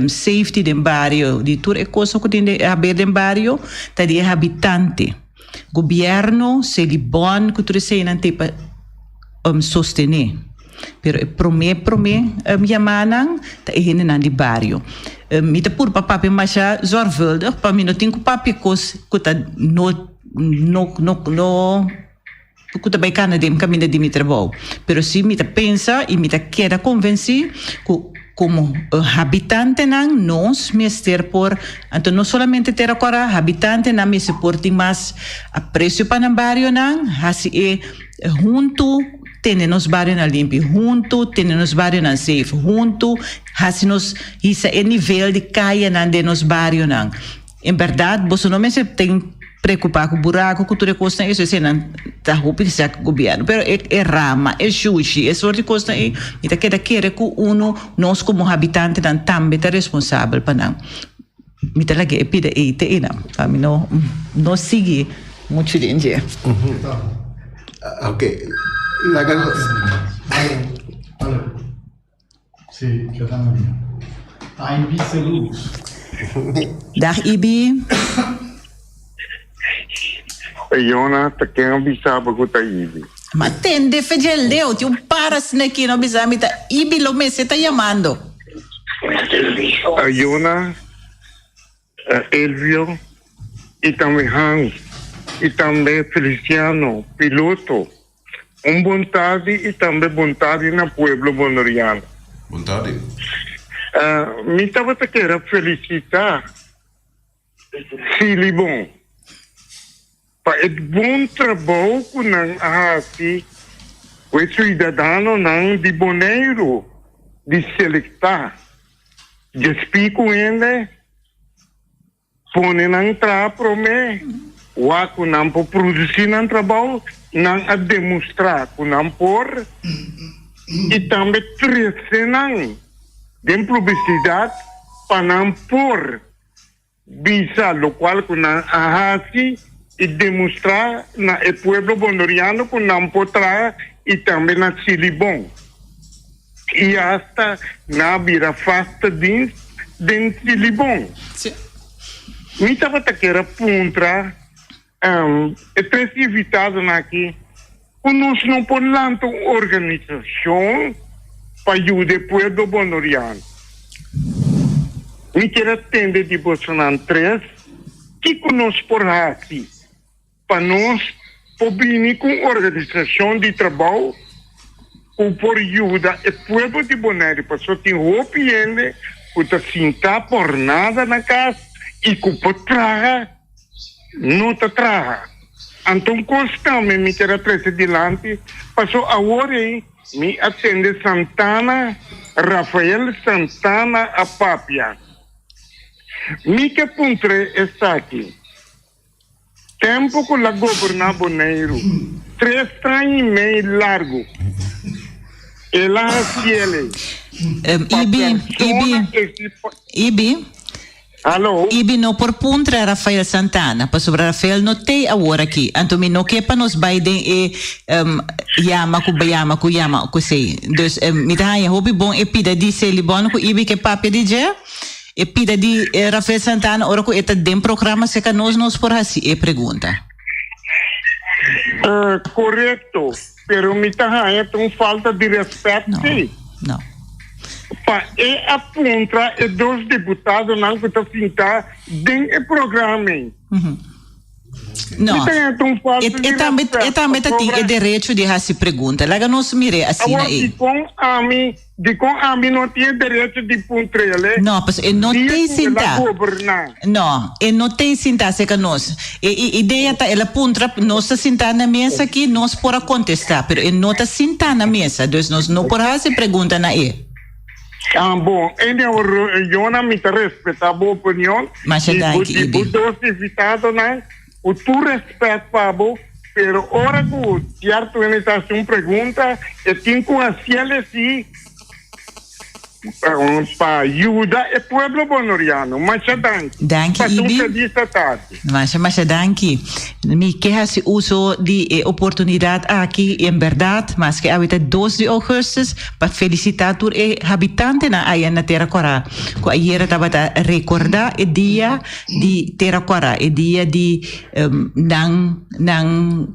Speaker 9: safety de bairro, de tudo é coisa que tem a ver de bairro, tá de habitante. Governo se ele bom que tudo isso não tem para sostener. Pero a primeira yamanan tá é na de bairro. Me tá por papel mas já zorgvuldig, para mim não tem que papel coisa que tá no que também cana de caminho de mi trabalho, pero se me pensa e me queda convencer que como habitante não nós mestre por então não somente ter agora habitante não me suporte mais apreço para o bairro não assim é junto temos bairro na limpo junto temos bairro na safe junto assim nós isso é nível de caia não de nos bairro não em verdade você não me tem preocupar com o buraco, com tudo coisa isso assim não tá roupa que o governo, pero é rama, é sushi, é sorte de coisa aí, e tá quer que nós como habitante não também tá responsável para não, me tá lá que pide aí não, para mim não sigue muito danger.
Speaker 11: Okay, laga.
Speaker 2: Sì, che danno via. Ibi Selus.
Speaker 9: Dag Ibi.
Speaker 3: Yona, tá quem observa que tá ibi.
Speaker 9: Mas tem de fegel deu, tem paras aqui no bizami tá ibi lo me se tá chamando.
Speaker 3: Yona, Elvio, e também Hans, e também Feliciano, piloto. Vontade e também vontade na pueblo bonoriano.
Speaker 10: Vontade?
Speaker 3: Me estava a querer felicitar Silibon para o bom trabalho que nós fazemos com o cidadão de Bonaire de selectar. Eu explico ele, põe na entrada para mim, o que não pode produzir no trabalho, não a demonstrar que não pode, e também crescer não. De publicidade para não pôr visa local que não hace e demonstrar na o pueblo bonoriano que não pode trazer e também na Silibon. E hasta na vira fasta de Silibon. Me estava a querer apontar três invitados aqui. Nós não podemos ter uma organização para ajudar o pueblo bonoriano. Me quero atender de Bolsonaro 3, que nós podemos fazer para nós vir com organização de trabalho que por ajudar o pueblo de Bonaire, para só ter roupa e ele, que está sentar por nada na casa e que pode trazer, não está trazendo. Então, constantemente me quero trazer adiante, passou agora aí, me atende Santana, Rafael Santana Apapia. Me que puntre está aqui. Tempo que la governa Bonaire, 3 anos e meio largo. Ela ciele.
Speaker 9: Ibi.
Speaker 3: Alô?
Speaker 9: Ibi no por puntra Rafael Santana, para sobre Rafael não tem agora aqui. Então me não quepa nos Biden e yama ku sei. Dus me dá aí hobby bom e pida di se libon ku Ibi que papi di je. E pida di Rafael Santana ora ku eta dem programa se nos por assim e pergunta.
Speaker 3: Correto, pero me dá aí falta de respeito.
Speaker 9: Não.
Speaker 3: Para apontar e 2 deputados não que estão sentados dentro do programa.
Speaker 9: Não. E também tem o direito de fazer pergunta. Lá não se mire assim aí.
Speaker 3: De com a mim não tem direito de puntrele.
Speaker 9: Não, mas não tem sentar. Não, não tem sentar se que nós. A ideia tá ela puntra nós tá sentar na mesa aqui nós para contestar, mas não tá sentar na mesa, então nós não por fazer pergunta na aí.
Speaker 3: Bom, eu não me respeito a boa opinião.
Speaker 9: Mas é daí que
Speaker 3: os 2 invitados, né? O tu respeito para bo, pero ora que o certo ele está uma pergunta, eu tenho que fazer assim para ajudar o pueblo bonoriano. Mas é
Speaker 9: danke, Ibi. Mas é danke. Me quer se uso de oportunidade aqui, em verdade, mas que habita 2 de agosto para felicitar os habitantes na área na Terra Corá. Que ayer estava a recordar o dia de Terra Corá, o dia de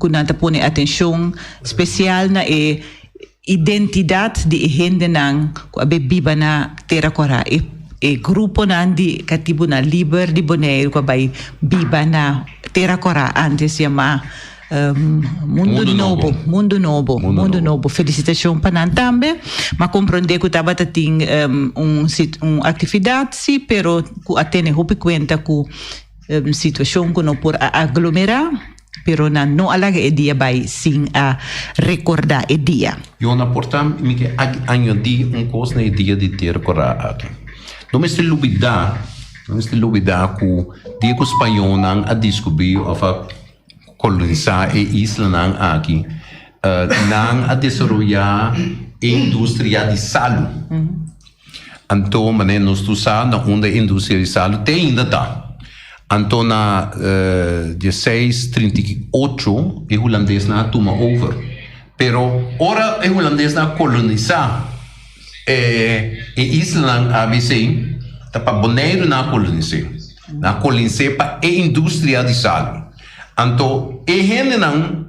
Speaker 9: kunanta pone atenção especial na identidade de gente nang ko abe biba na Terra Corá e grupo nan di katibu na Liber de Bonaire ko bay biba na Terra Corá antes chama Mundo Novo. Felicitação para nós também, mas compreender que estava tendo uma atividade, sim, pero que atende roupa conta com situação que não pode aglomerar. Pero não alaga o dia vai sim a recordar o dia.
Speaker 10: Eu na portam me que añadi coisa na dia de Terra Corá aqui. Não me se lubida que dia que os espanhol não a descobrir ou a colonizar a isla não aqui, não a desenvolver a indústria de sal. Então, mané nós tu sa na onda indústria de sal tem ainda tá. Então, na 1638, o holandês na toma over. Pero, ora o holandês na colonizar e isla na ABC, tá para Bonaire na colonizar. Na colonizar para a indústria de sal. Então, e gente não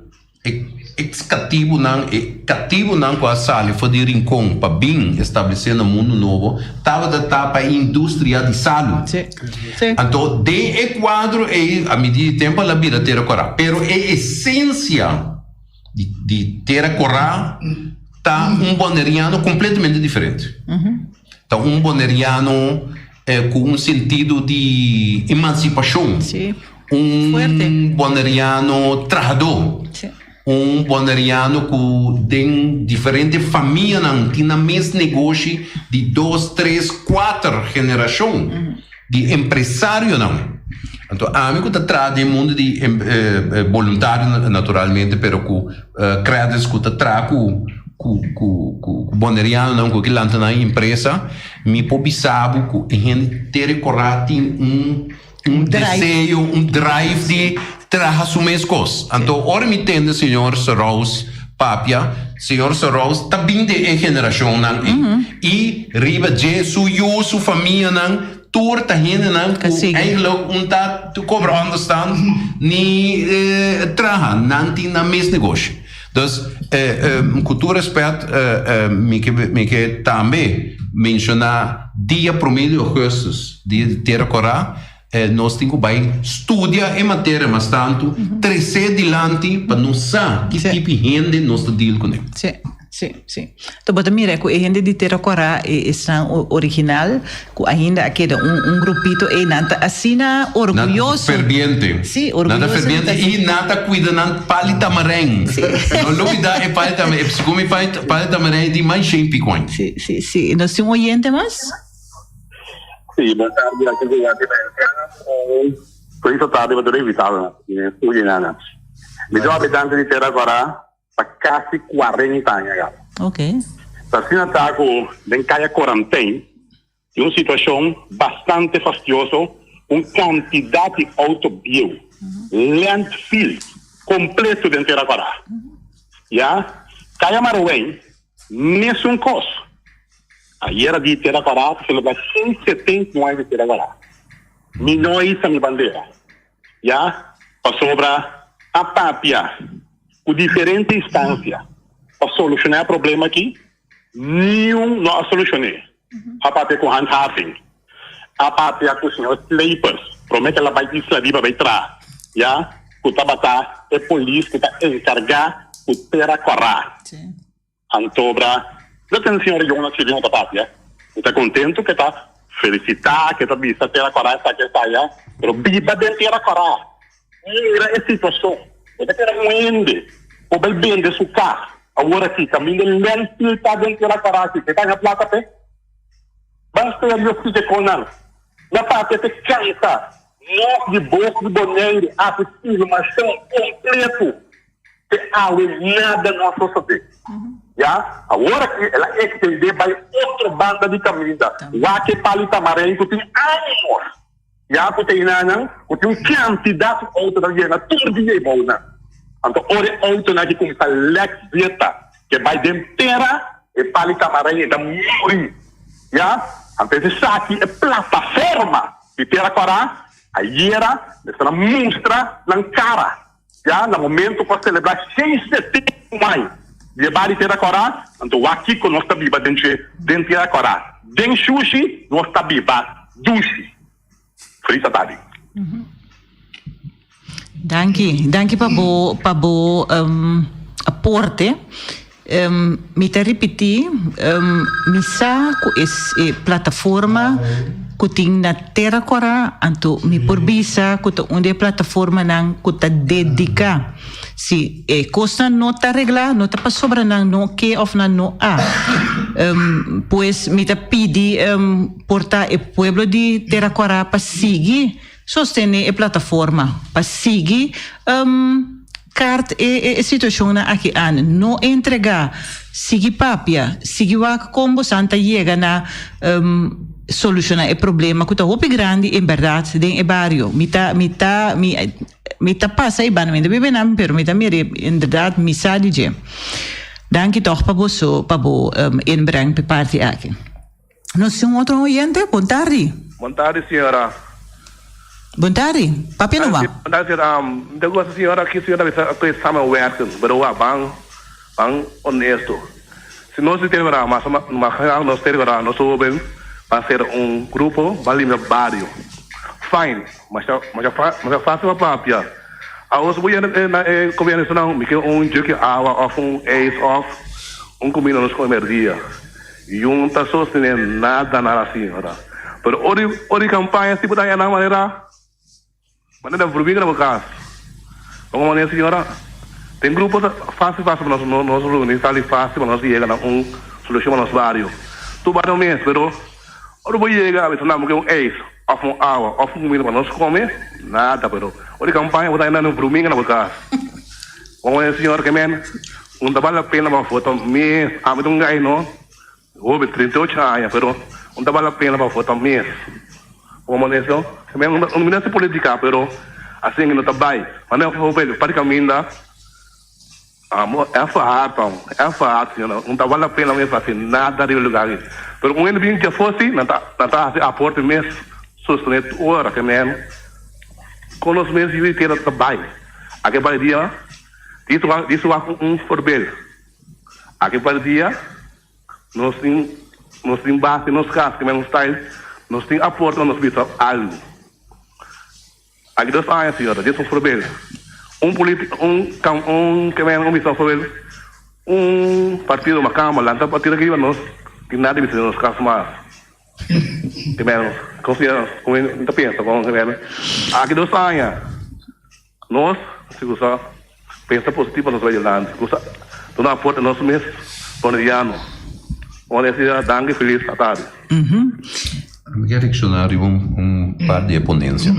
Speaker 10: cativo não com a sala foi de rincão para bem estabelecer no mundo novo estava da tapa a indústria de salo. Então de quadro é a medida de tempo a vida ter correr, pero a essência de ter correr tá boneriano completamente diferente. Então boneriano com sentido de emancipação, boneriano trajador. Boneriano que tem diferentes famílias, tem na mesmo negócio de 2, 3, 4 gerações de empresário não. Então, a mim que está do mundo de voluntário naturalmente, pero que credes que está com boneriano não, que lá na empresa, me pobisabo que a gente ter coragem desejo, drive de trabalhar as mesmas coisas. Então, ora me entende, senhor Soros, Papia, senhor Soros, também de geração, e riba de sua família, torta gente, eigenlijk, tá cobra understand, ni trabalha, não tem na mesmo negócio. Então, com todo respeito, me quer também mencionar dia 1º de agosto, dia de ter coragem. Nós temos que estudar em matéria, mas tanto, crescer adiante para não saber que tipo de gente nós estamos deal com ele.
Speaker 9: Sim. Então, bota mira, que a gente de Terracora é original, que ainda queda grupito e nada assina orgulhoso.
Speaker 10: Nada ferviente.
Speaker 9: Sim, orgulhoso.
Speaker 10: Nada ferviente e nada cuida nada palitamarém. Não lúbida é palitamarém, segundo palitamarém de mais 100 picoin.
Speaker 9: Sim. Nós temos oyente mais?
Speaker 14: Sì, boa tarde, aqui do Guatemala. Por isso tarde eu adorei vital, Ulinana. Me deu habitante de Terracora para quase 40 anos.
Speaker 9: Ok.
Speaker 14: Assim está com den caia quarentena, e uma situação bastante fastidiosa, uma quantidade de autobio, landfill completo dentro de Terracora. Já, caia Maruém, mesmo coisa. Aí era de Terracora, celebrar 179 de Terracora. Milhões de bandeira. Já? Para sobrar a Papia, com diferentes instâncias, para solucionar o problema aqui, nenhum não solucionou. A Papia com handhaving, a Papia com os senhores slavers, promete que ela vai esclaviva, vai entrar. Já? O Tabata é polícia que está encarregado de Terracora. Antobra. Já tem a senhora Jonas Chilino da Pátria. Está contente que está felicitar, que está vista Terracora, está que está aí. Mas viva dentro de Terracora. Mira a situação. Está que era moende. O bel bem de seu carro. Agora aqui, caminho de landfill está dentro de Terracora. Que está na placa, pé. Basta ir ao que com não. Na Pátria, te canta. Nós de boca de boneiro, assistir uma ação completo. Que água nada nós vamos saber. Já? Agora que ela entender, vai outra banda de camisa. Lá que palita marém, que tem anos. Já que tem nada, que tem quantidade outra de tudo de bom. Então, ora outra na que começa Lex Zeta, que vai dentro terra e palita marém da muri. Já? Então, esse aqui é plataforma de Terracora. Aí era, essa mostra na cara. Já? No momento para celebrar 6 de setembro mais. De bari Terracora, então aqui que nós estamos dentro de Terracora. Dentro sushi, nós estamos dushi. Frisa tarde.
Speaker 9: Danke para bo aporte. Me te repetir, misa é plataforma que tem na Terracora, então me porbisa que onde plataforma não que ta dedica. Se costa não está arreglar, não está para sobrar não que of não há. Pois me te pedi portar o pueblo de Terracora para seguir, sostener a plataforma, para seguir carta e situação aqui an, não entregar, seguir papia, seguir como Santa chega na solucionar o problema que está muito grande em verdade dentro do bairro. Me tá passa aí banamente bem não, pero me tá mire em verdade me sabe de. Danke toch para você para inbreng para parte aqui. Nós temos outro oyente, boa tarde.
Speaker 15: Boa tarde, senhora.
Speaker 9: Boa tarde. Papi não vai.
Speaker 15: Eu gosto da senhora que a senhora vai samenwerken, bedoel bang honesto. Se nós temos nós temos nós vamos fazer grupo bali meu barrio. Fine, mas é fácil para papia. A os boias governo nacional me quer jogo água off ace off comida nos energia. E tá sostenendo nada na senhora. Pero ori campanha tipo da maneira vermelha no caso. Como maneira senhora tem grupos fácil para nós reunir, está ali fácil para nós chegar a solução para nosso barrio. Tu barrio mesmo, pero ori vou chegar a não que ace off água off comida para nós comer nada, pero ori campanha vai dar no vermelha no caso. Como maneira senhora que men vale a pena para foto mesmo, a mim não ganha não. Houve 38 anos, pero não vale a pena para votar mesmo. Como isso, também não é política, pero assim não está bem. Mas não é velho, praticamente é fato, não vale a pena mesmo fazer nada de lugar. Pero um ano que fosse, não está a porta mesmo, sustentar hora que mesmo, com os meses de ter está bem. Aqui para dia, isso é forbel. Aqui para dia nós temos base nos casos que menos style, nós temos aporte nos bichos algo. Aqui 2 anos, senhora, isso é um problema. Político, que menos missão foi partido, uma câmara, lá partido que nós que nada de nos casos mais. Que menos considera, como não pensa, como que menos. Aqui 2 anos, nós se usa pensa positivo nos vailando, usa tu não aporta nós mesmos, boniano. Honestidade, danke, feliz tarde.
Speaker 10: Eu quero questionar par de ponência.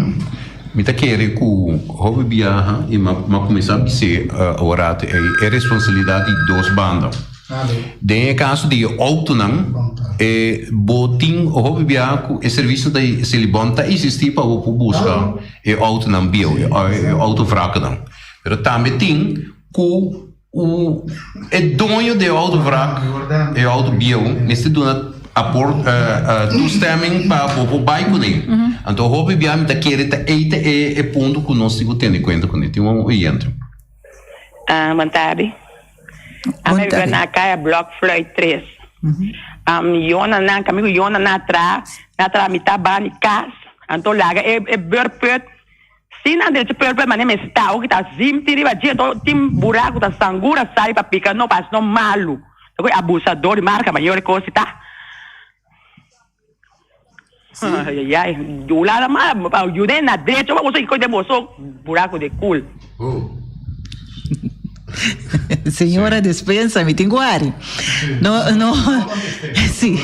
Speaker 10: Me tá querendo que o hobby viaja e começar a dizer agora é responsabilidade de 2 bandas. No caso de autonão, botin o hobby viaja é serviço de se levanta existir para buscar é autonão bio, é autovraca não. Mas também tem que o dono de autovrak é autobio nesse dona toestemming para o bike nele. Então o hobby biam da querer ta é ponto que nós temos tendo em conta com ele. Tem oriente.
Speaker 16: Boa tarde. A minha vida na caia Block Floyd 3. Yona na caminho Yona na tra mitaba ni cas. Então lá é burpet. Se não deixa perder, mas nem está o que está zim, tira a dia, tem buraco da sangura sai para picar, não passa não malo. Agora abusador de marca maior coisa tá. Ai, o lado mais, o na direita, mas você coisa moço buraco de cul.
Speaker 9: Senhora dispensa, me tinguari. No, sim.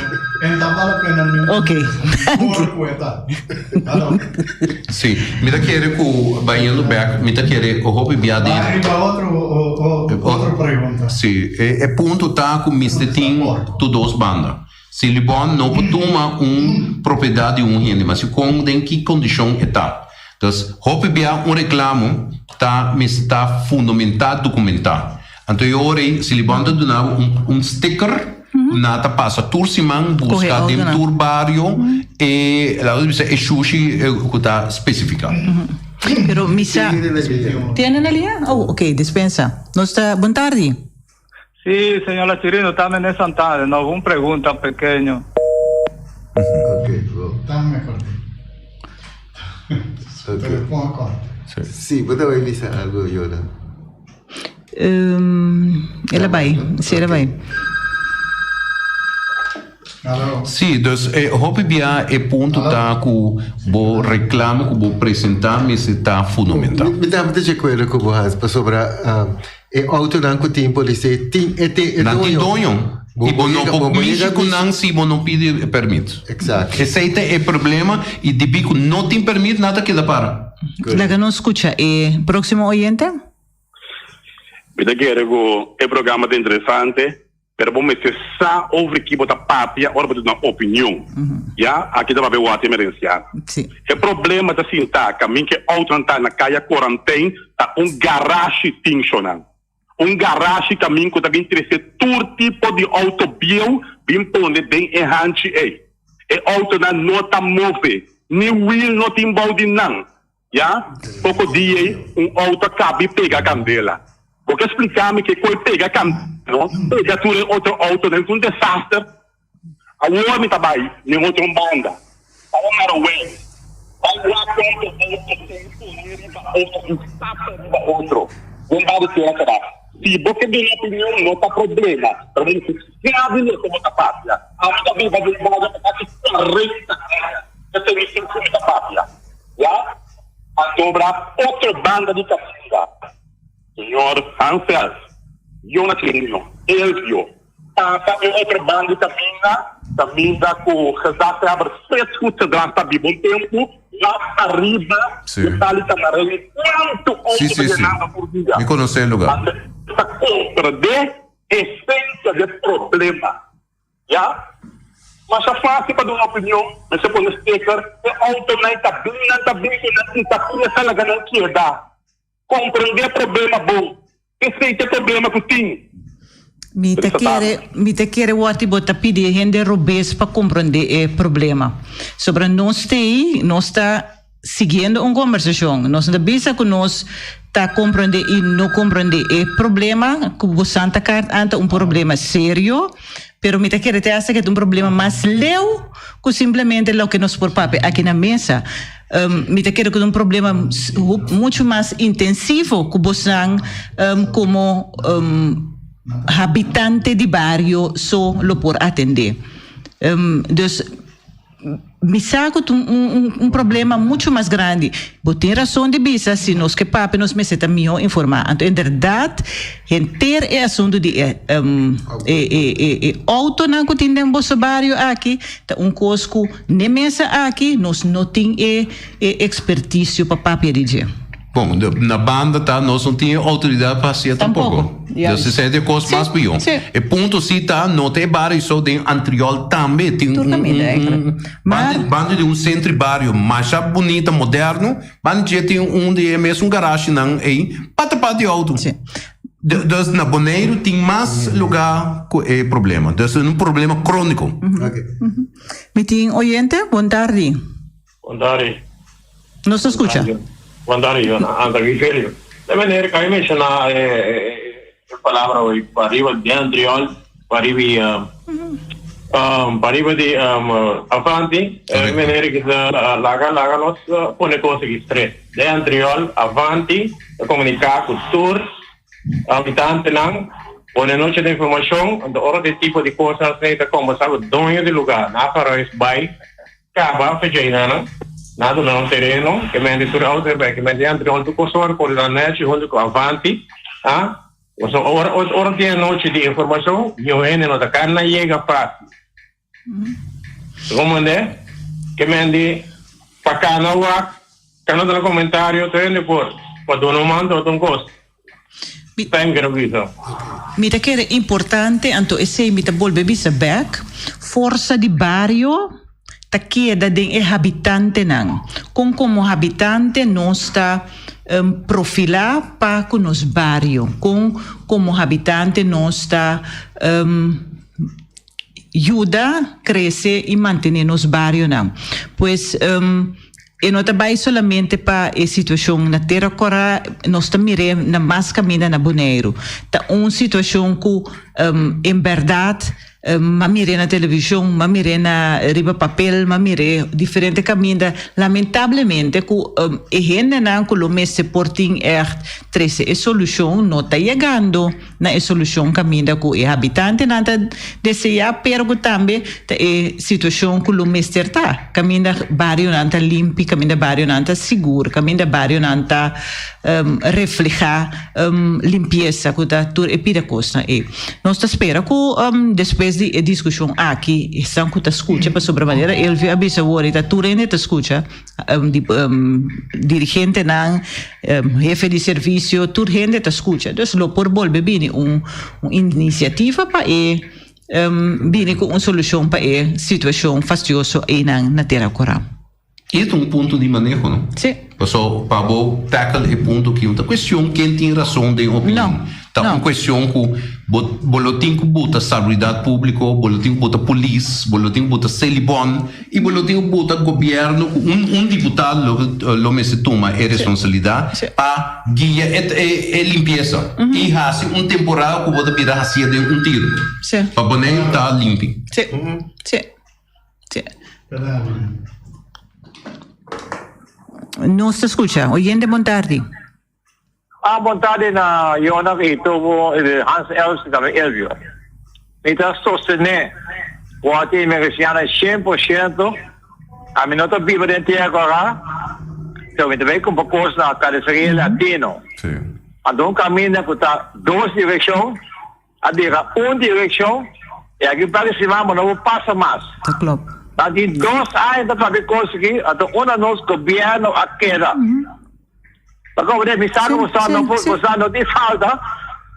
Speaker 9: Ok.
Speaker 10: Sim, me tá querendo que o banheiro back, me tá querendo o hobby biade.
Speaker 2: Outra pergunta.
Speaker 10: Sim, é ponto tá com Mr. Tim, tu 2 bandas. Se ele bom não toma propriedade rende, mas com em que condição está. Então, hobby biade reclamo está fundamentado documentar. Então, eu se ele bom donar sticker nata passa tursimang busca dentro do barrio e lá é sushi que está especificado.
Speaker 9: Pero misa tienen ali? Oh, ok, dispensa. Nós está boa tarde.
Speaker 12: Sim, senhora Chirino, também é Santana. Não, uma pergunta pequena.
Speaker 2: Ok, também
Speaker 11: Okay. Sì, poteva iniziare algo, Yoda.
Speaker 9: Ela vai, sim, ela vai.
Speaker 10: Sim, dus hobby bia é ponto tá com o reclamo que vou apresentar, mas está fundamental.
Speaker 11: Mi dá muita coisa que vou fazer sobre é autonômico tempo de ser
Speaker 10: não tem dono. E não pede que não se não pede permito.
Speaker 11: Exato.
Speaker 10: Esse é o problema e de que não tem permito nada que dá para.
Speaker 9: La que não escuta é próximo oyente.
Speaker 14: Me quero é programa interessante. Pero vamos ser só over que botar papia, ora botar uma opinião. Já aqui dá para ver o ato emergencial. O problema da cinta, caminho que outro tá na caia quarentena, tá garagem funcionando. Garagem caminho que tá bem interesse todo tipo de autobio, bem pondo bem errante aí. Auto não tá move, nem wheel não tem balde não. já, pouco dia, auto cabe pega a candela. Porque explicar-me que quando pega a candela, pega tudo outro auto, é um desastre. A homem está aí, nem outra banda. A homem era o way. A lá outro. Não vai ser essa. Se você tem opinião, não está problema. Para mim, se abre isso como está fácil. A outra vez vai vir uma coisa que correta. Essa é a como está fácil. Já? A sobra outra banda de captura. Senhor Ansel, Jonas Lino, Elvio, passa outra banda de caminha com o resgate abre 3 escutas durante um tempo, lá arriba, detalhe camarão, quanto outro por dia.
Speaker 10: Me conhece o lugar.
Speaker 14: Essa contra de essência de problema, já? Mas é fácil para dar uma opinião, mas se pode explicar, é automática, está bem, essa laga não quer compreender problema bom, esse é o problema que tem.
Speaker 9: Me te quer o ativo pedir gente robês para compreender o problema. Sobre nós está seguindo uma conversação, nós não pensa que nós está compreender e não compreender o problema, que você está um problema sério. Pero me te quer te hace que é um problema mais leu que simplesmente o que nós por papel aqui na mesa. Me te quer que é um problema muito mais intensivo que você como habitante de barrio só lo por atender. Dus me saco um problema muito mais grande. Tem razão de bisa se nós que papi nos meseta melhor informar. Então, em verdade, ter é assunto de auto na que tem em nosso barrio aqui, tá cosco nem mesa aqui, nós não tem expertise para papi dizer.
Speaker 10: Bom, na banda nós não tínhamos autoridade para ser tampouco.
Speaker 9: Yeah.
Speaker 10: Se sente coisa mais pior. E ponto se não tem barrio só tem anterior também tem banda de centro barrio mais bonita, moderno, banda tem de mesmo garagem não aí para de auto. Dus na Bonaire tem mais lugar com problema. Dus é problema crônico.
Speaker 9: Me tem oyente, boa tarde.
Speaker 17: Boa tarde.
Speaker 9: Nos escuta.
Speaker 17: Boa tarde, André Vigerio. De maneira que eu mencionar a palavra hoje, para arriba de anterior, para arriba de avanti, de maneira que laga nós põe coisa que estresse. De anterior, avanti, comunicar com todos, habitantes não, põe noite de informação, de hora de tipo de coisas, como sabe, dono de lugar, na para isso vai, acaba, feijão, nada não terreno, que me diz auto, que me diz anterior do consor, por a net, junto com avanti, ora tem noite de informação, e o ene não da carne chega fácil. Como é? Que me diz, para cá não há, canal no comentário, tem por dono mando ou um gosto.
Speaker 9: Me te quer importante, anto esse me te volve bisa back, força de barrio, ta queda de habitante não. Como habitante não está profilar para o nosso barrio, como habitante não está ajuda a crescer e manter nos barrios não. Pois e não trabalha somente para a situação na terra cora, nós também na mais caminho na Bonaire. Tá uma situação que em verdade mamire na televisão, mamire na riba papel, mamire diferente caminho. Lamentavelmente, que gente não que o mês se portem trece a solução não está chegando na solução caminho que o habitante não está deseja, pero também a situação que o mês está. Caminho barrio não está limpo, caminho barrio não está seguro, caminho barrio não está reflejar limpeza que está tudo e pida coisa. Nós espera que depois de discussão aqui, estão que escuta para sobremaneira, ele avisa o está tudo ainda escuta, dirigente não, jefe de serviço, tudo ainda escuta. Então, por volver bem uma iniciativa para bem com uma solução para a situação fastidiosa aí na terra coral.
Speaker 10: Este é um ponto de manejo, não?
Speaker 9: Sim.
Speaker 10: Então, para tackle é ponto que outra questão, quem tem razão de opinião. Tá uma questão que boletim que bota seguridade pública, boletim que bota polícia, boletim que bota celibon e boletim que bota governo, um deputado lo me se toma a responsabilidade para guiar e limpeza. E assim, temporada que bota virar assim de tiro. Para boneiro estar limpo.
Speaker 9: Sim. Não se escuta. Oyente, boa tarde.
Speaker 3: Boa tarde na Iona ito Hans Els da Elvio. Então, sostener o ati americano 100%, a mim não estou vivo dentro de agora, então, me também com coisa na carroceria latino. Então, caminho que está duas direções, a diga uma direção, e aqui para cima, mas não passa mais. Mas em 2 anos para conseguir, então, nosso governo a queda. Agora, me sabe, você não tem falta.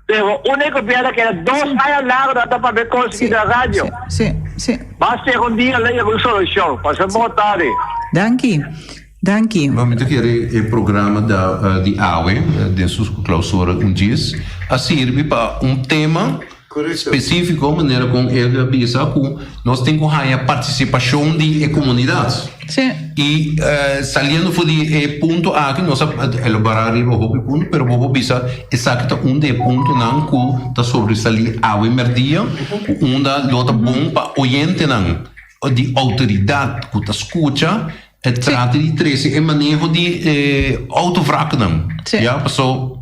Speaker 3: O único governo que era 2 anos largo para conseguir a rádio.
Speaker 9: Sim.
Speaker 3: Mas um dia, leia uma solução. Passa boa tarde.
Speaker 9: Danke.
Speaker 10: Vamos querer o programa de AUE, de sua clausura diz, a serve para tema específico, maneira como ele avisa que nós temos a participação de comunidades.
Speaker 9: Sim.
Speaker 10: E saliendo de ponto A que nós elaborar o ponto, pero vou bisa exato de ponto não que está sobresalir a merdia, lota bom para oyente não de autoridade que está escuta, trata de 13 e manejo de autovraco não. Já passou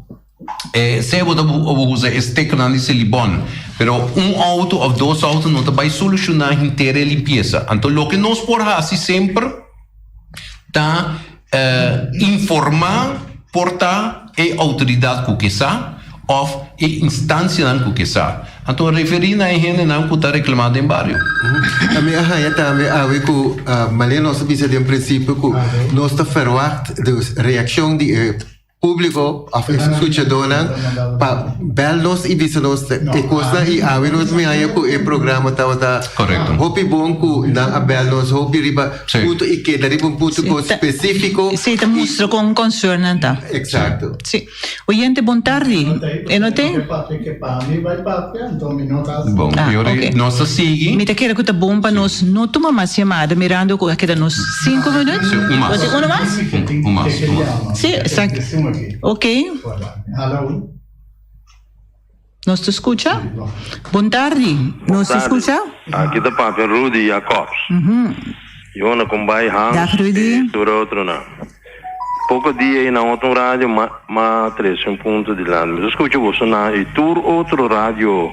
Speaker 10: se você usa este canal celibon, pero auto ou 2 autos não vai solucionar inteira a limpeza. Então, o que nós podemos sempre tá informar portar a autoridade que está ou a instância que está. Então, referir a gente não que está reclamando em bairro.
Speaker 11: A minha raia também a ver com malé nós precisa de princípio que nós está verwacht de reação de público of escuchadona para vernos e visinos e coisa e a ver nós me aí com o programa tá
Speaker 10: correto.
Speaker 11: Hopi bom que na vernos hopi riba ponto e que dari um ponto específico.
Speaker 9: Sim, te mostra com concern tá.
Speaker 11: Exato.
Speaker 9: Sim. Oyente, boa tarde. E não tem?
Speaker 10: Bom, nós seguimos.
Speaker 9: Me te quero que tá bom para nós não tomar mais chamada, mirando que queda nos 5 minutos.
Speaker 10: Um mais.
Speaker 9: Sim, exato. Ok.
Speaker 2: Hello.
Speaker 9: Nos te escucha? Boa tarde. Nos te escucha?
Speaker 18: Aqui está Papa Rudy Jacobs. Eu não combai Hans. Dura outro não. Pouco dia aí na outra rádio, mas 3 ponto de lá. Mas escuta você na e tur outro rádio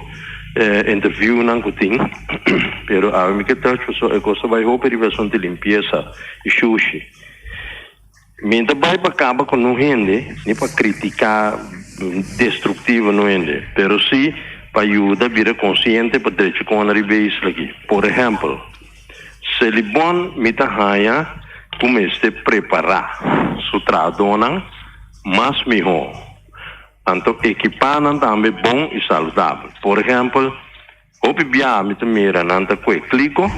Speaker 18: interview não que tem. Pero a mim que tá é coisa vai roupa de versão de limpeza e sushi. Minta vai para acaba com não rende, nem para criticar destrutivo não rende, pero sim para ajudar a vir consciente para deixar com a ribeiros aqui. Por exemplo, se ele bom mita raia, comece a preparar sua tradona, mais melhor. Então equipar também bom e saudável. Por exemplo, o bibia mita mira nanta que clico,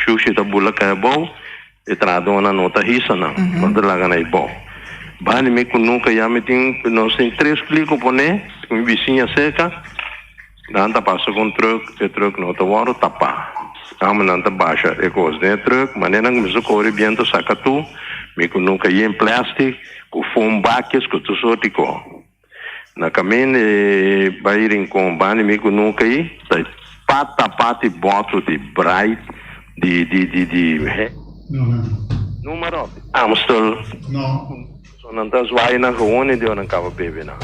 Speaker 18: xuxa da bula que é bom. E tradona nota risa não, quando lá ganhei bom. Bani me que nunca já me tem, nós tem 3 clicos por né, com vizinha seca, nanta passa com truck nota varo tapa. Amo nanta baixa e coisa de truck, maneira que me socorre viento saca tu, me que nunca ia em plástico, com foam baques que tu sotico. Na caminho vai ir com bani me que nunca ia, pata e boto de bright, de Número Amstel.
Speaker 2: No.
Speaker 18: So nantas vai na rua de onde acaba bebê na.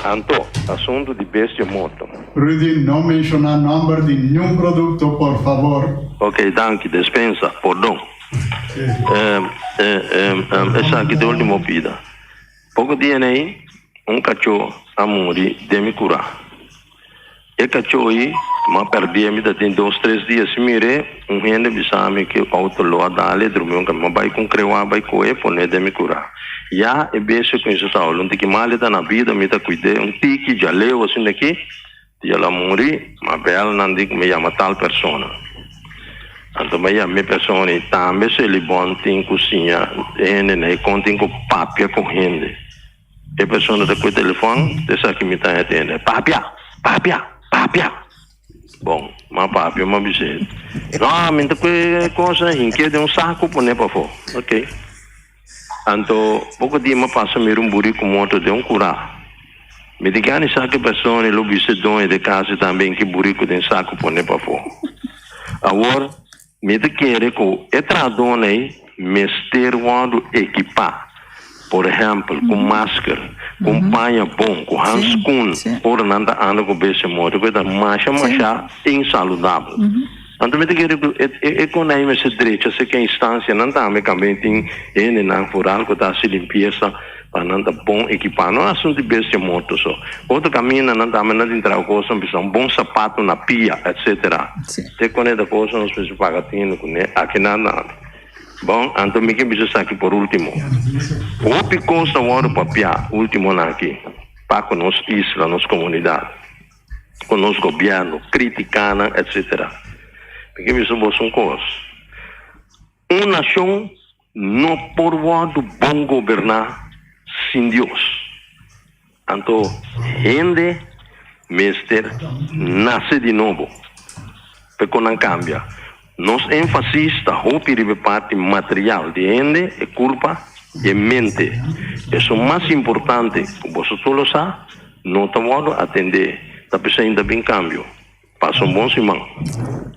Speaker 18: Anto, assunto de bestia moto.
Speaker 2: Rudy, não mencionar número de nenhum produto, por favor.
Speaker 18: Ok, danke, dispensa, perdão. Essa aqui de última pida. Pouco dia aí, cachorro a morrer de me curar. E cachorro aí, mas perdi a vida tem 2, 3 dias se mire, gente bisame que auto lo dale, dormiu que vai com creuar, vai coer, pone de me curar. Já é beijo com isso tal, não tem que mal na vida, me tá cuidar, tique já leu assim daqui, já lá morri, mas bela não digo me chama tal persona. Então, mas a minha pessoa também se ele bom tem cozinha, né, contém com papia correndo. A pessoa tá com o telefone, dessa que me tá atendendo, papia. Bom, mas papia, mas bicho. Não, mas que coisa, que de saco por nem para fora, ok? Então, pouco dia me passa um buraco moto de curar. Me diga nem sabe que pessoa ele observa dono de casa também que buraco de saco por nem para fora. Agora me quer que é tradona aí, mestre quando equipar, por exemplo, com máscara, com panha bom, com handscoon, por nada anda com esse modo, que é macha insaludável. Então me quer que economia se direita, se que instância não tá me também tem ele não furar que tá se limpeza para não tá bom equipar, não é assunto de esse modo só. Outro caminho não tá me não entrar coisa, um bom sapato na pia, etc. Se conecta coisa não se paga tino com aqui nada. Bom, então me que bicho aqui por último. O pico está o papia último aqui para com nos isla, nos comunidades, com nos governo, criticando, etc. Porque bicho são coisas. Uma nação não pode bom governar sem Deus. Então, gente, mestre, nasce de novo. Porque não cambia. Nos ênfasis da parte material de gente é culpa e mente. Isso é o mais importante que você todos sabem, não estamos atender. Está pensando ainda bem cambio. Passa bom semana.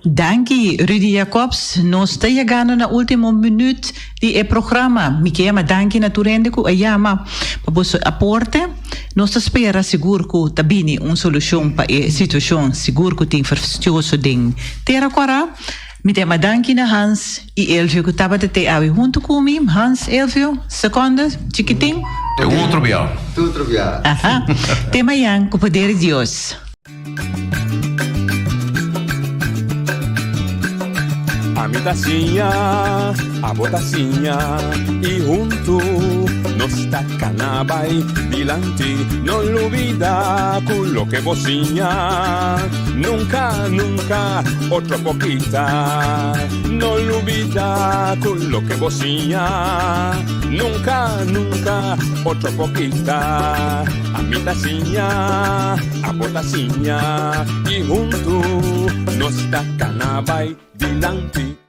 Speaker 9: Danke, Rudy Jacobs. Nós estamos chegando na última minuto do programa. Me chama danke na turende que ayama para você aporte. Nós esperamos seguro que tabini uma solução para a situação, seguro que tem fastioso ding. Terra quara. Me tema danke na Hans e Elvio que estava até aí junto comigo. Hans, Elvio, segunda, chiquitinho.
Speaker 10: É outro bial.
Speaker 11: Outro bial.
Speaker 9: Aha. Tema yang com o poder de Deus.
Speaker 8: A mi tacinha, a botacinha e junto nos tacanabay dilante, no olvida con lo que bocinha, nunca, nunca, otro poquita, no olvida con lo que bocinha, nunca, nunca, otro poquita, a mi tacinha, a botacinha y junto nos tacanabay dilante.